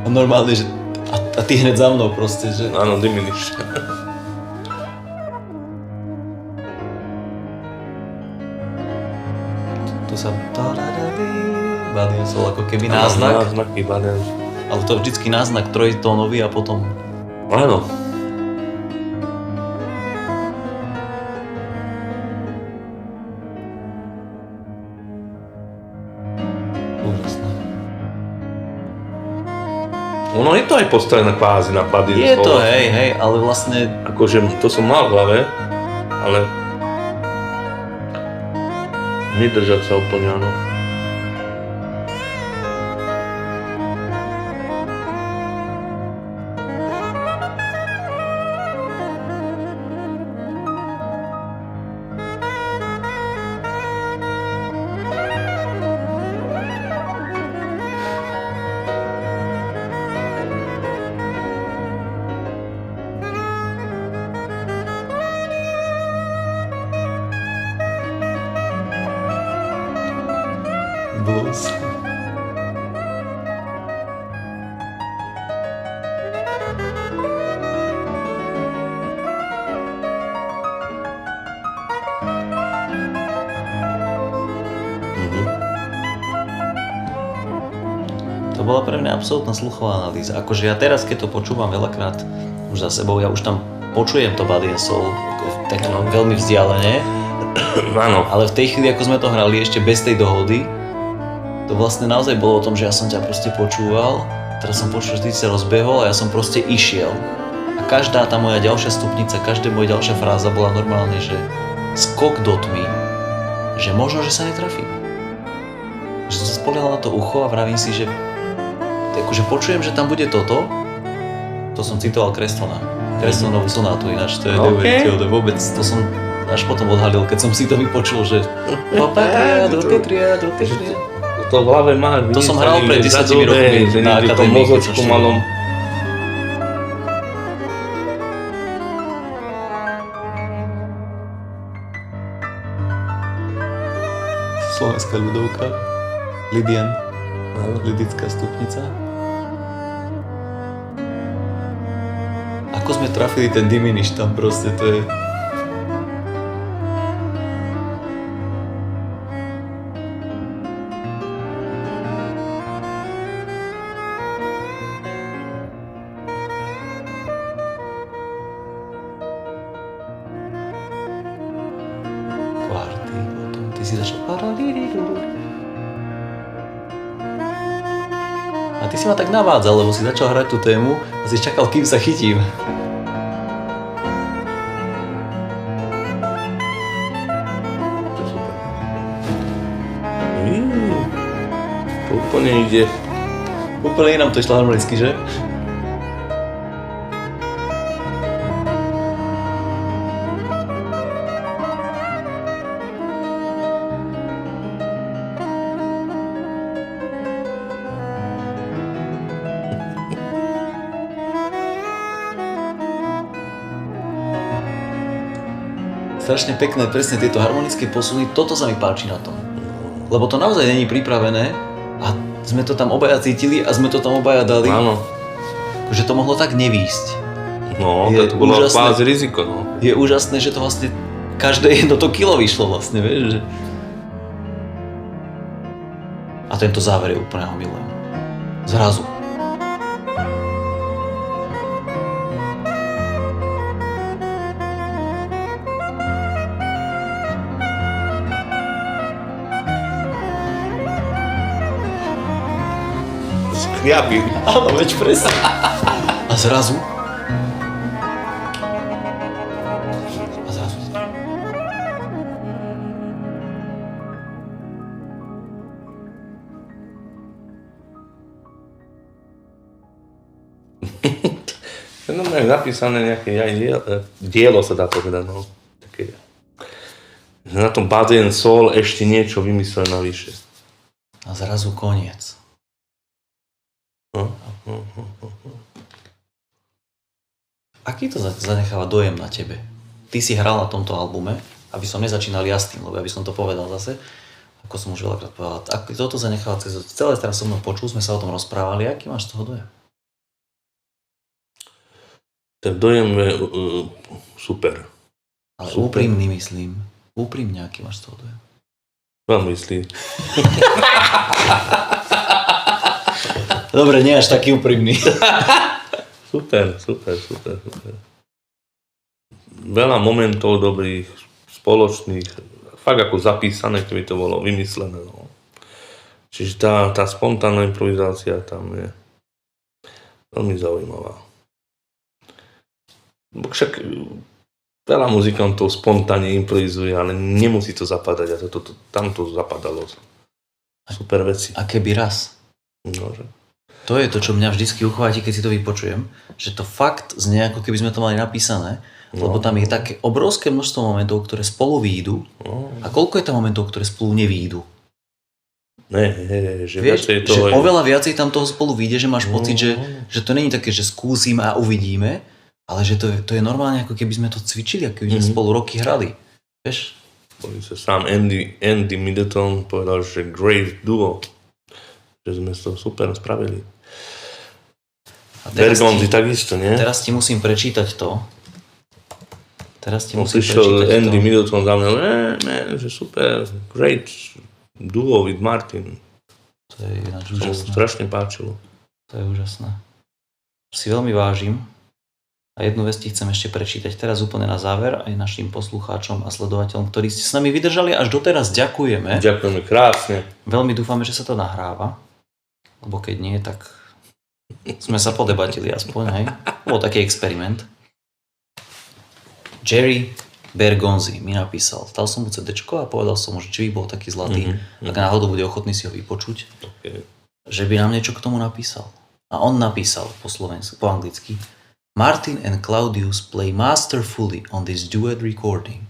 A: A normálne, že... A ty hneď za mnou proste, že...
B: Áno, diminish.
A: Tu sa... Body and Soul, ako keby náznak.
B: Náznaky Body and Soul.
A: Ale to je vždycky náznak trojtónový a potom...
B: Áno.
A: Úžasné.
B: Ono je to aj postavené kvázi na Body and Soul.
A: Je to, hej, ale vlastne...
B: Akože to som mal v hlave, ale... Nedržať sa úplne, áno.
A: Kristus. To bola pre mňa absolútna sluchová analýza. Akože ja teraz, keď to počúvam veľakrát už za sebou, ja už tam počujem to Body and Soul tak veľmi vzdialene.
B: Áno.
A: Ale v tej chvíli, ako sme to hrali ešte bez tej dohody, to vlastne naozaj bolo o tom, že ja som ťa proste počúval, teraz som počul, že ty sa rozbehol a ja som proste išiel. A každá tá moja ďalšia stupnica, každá moja ďalšia fráza bola normálne, že skok do tmy, že možno, že sa netrafím. Že som sa spoliehal na to ucho a vravím si, že akože počujem, že tam bude toto. To som citoval Krestonovú sonátu, ináč to je neuveriteľné vôbec, to som až potom odhalil, keď som si to vypočul, že
B: to v hlave má.
A: To som hral pred 10 rokmi na akadémii, keď som
B: malom.
A: Slovenská ľudovka, Lidická stupnica. Ako sme trafili ten diminish tam proste, to je... Kvarty, potom ty si začal... A ty si ma tak navádzal, lebo si začal hrať tú tému a si čakal, kým sa chytím.
B: To je super. To úplne ide.
A: Úplne inám to išlo harmonicky, že? Strašne pekné, presne tieto harmonické posuny, toto sa mi páči na tom. Lebo to naozaj není pripravené a sme to tam obaja cítili a sme to tam obaja dali.
B: Áno.
A: Že to mohlo tak nevýsť.
B: No, to bolo kvázi riziko, no.
A: Je úžasné, že to vlastne každé jedno to kilo vyšlo vlastne, vieš, že... A tento záver je úplne ho milujem. Zrazu.
B: Skriabili.
A: Áno, veď presne. A zrazu?
B: No, je napísané nejaké dielo sa dá povedať, no. Také, že na tom Body and Soul ešte niečo vymyslel navyše.
A: A zrazu koniec. Aký to zanecháva dojem na tebe? Ty si hral na tomto albume, aby som nezačínal ja s tým, lebo aby som to povedal zase, ako som už veľakrát povedal. Aký toto zanecháva cez celé teraz so mnou počul, sme sa o tom rozprávali, aký máš z toho dojem?
B: Ten dojem je super.
A: Ale
B: super.
A: Úprimný myslím. Úprimne, aký máš z toho dojem?
B: Vám myslí.
A: Dobre, nie až taký úprimný.
B: Super. Veľa momentov dobrých, spoločných, fakt ako zapísané, keby to bolo vymyslené. No. Čiže tá spontánna improvizácia tam je veľmi zaujímavá. Však veľa muzikantov spontánne improvizuje, ale nemusí to zapadať a tam to zapadalo. Super veci.
A: A keby raz?
B: Nože.
A: To je to, čo mňa vždycky uchváti, keď si to vypočujem, že to fakt znie, ako keby sme to mali napísané, lebo tam je také obrovské množstvo momentov, ktoré spolu výjdu. A koľko je tam momentov, ktoré spolu nevýjdu?
B: Že
A: vieš,
B: viacej toho
A: že oveľa viacej tam toho spolu vyjde, že máš pocit, že to není také, že skúsime a uvidíme, ale že to je normálne, ako keby sme to cvičili, ako keby sme spolu roky hrali. Vieš?
B: Sám Andy Middleton povedal, že great duo. že sme to super spravili.
A: A teraz
B: Bergonzi takisto, nie?
A: Teraz ti musím prečítať to.
B: Prišiel Andy Middleton za mňa, man, že super, great duo with Martin.
A: To je ináč
B: úžasné. Som strašne páčilo.
A: To je úžasné. Si veľmi vážim a jednu vec ti chcem ešte prečítať teraz úplne na záver aj našim poslucháčom a sledovateľom, ktorí ste s nami vydržali až doteraz. Ďakujeme.
B: Ďakujeme krásne.
A: Veľmi dúfame, že sa to nahráva, lebo keď nie, tak sme sa podebatili aspoň, hej. Bol taký experiment. Jerry Bergonzi mi napísal. Dal som mu CDčko a povedal som mu, že či by bol taký zlatý, ak náhodou bude ochotný si ho vypočuť, že by nám niečo k tomu napísal. A on napísal po anglicky: Martin and Claudius play masterfully on this duet recording.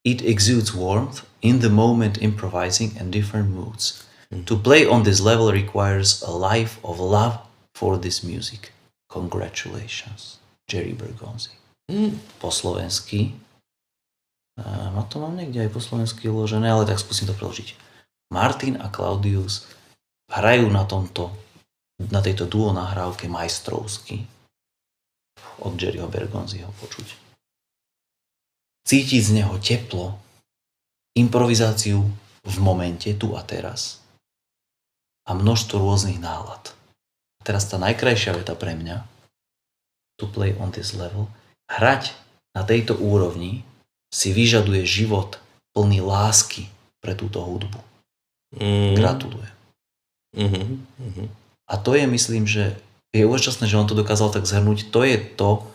A: It exudes warmth, in the moment improvising and different moods. To play on this level requires a life of love for this music. Congratulations, Jerry Bergonzi. Po slovensky. To mám niekde aj po slovensky uložené, ale tak skúsim to preložiť. Martin a Claudius hrajú na tejto duo nahrávke majstrovsky. Od Jerryho Bergonziho počuť. Cítiť z neho teplo, improvizáciu v momente, tu a teraz a množstvo rôznych nálad. Teraz tá najkrajšia veta pre mňa, to play on this level, hrať na tejto úrovni si vyžaduje život plný lásky pre túto hudbu. Gratulujem. A to je, myslím, že je úžasné, že on to dokázal tak zhrnúť. To je to,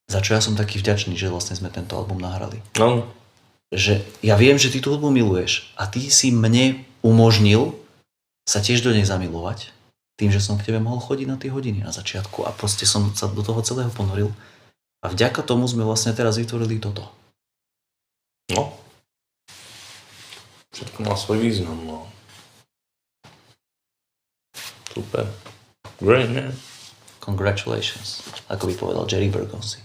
A: za čo ja som taký vďačný, že vlastne sme tento album nahrali.
B: No.
A: Že ja viem, že ty tú hudbu miluješ a ty si mne umožnil sa tiež do nej zamilovať tým, že som k tebe mohol chodiť na tie hodiny na začiatku a proste som sa do toho celého ponoril. A vďaka tomu sme vlastne teraz vytvorili toto.
B: No. Všetko má svoj význam, no. Super. Great, man.
A: Congratulations, ako by povedal Jerry Bergonzi.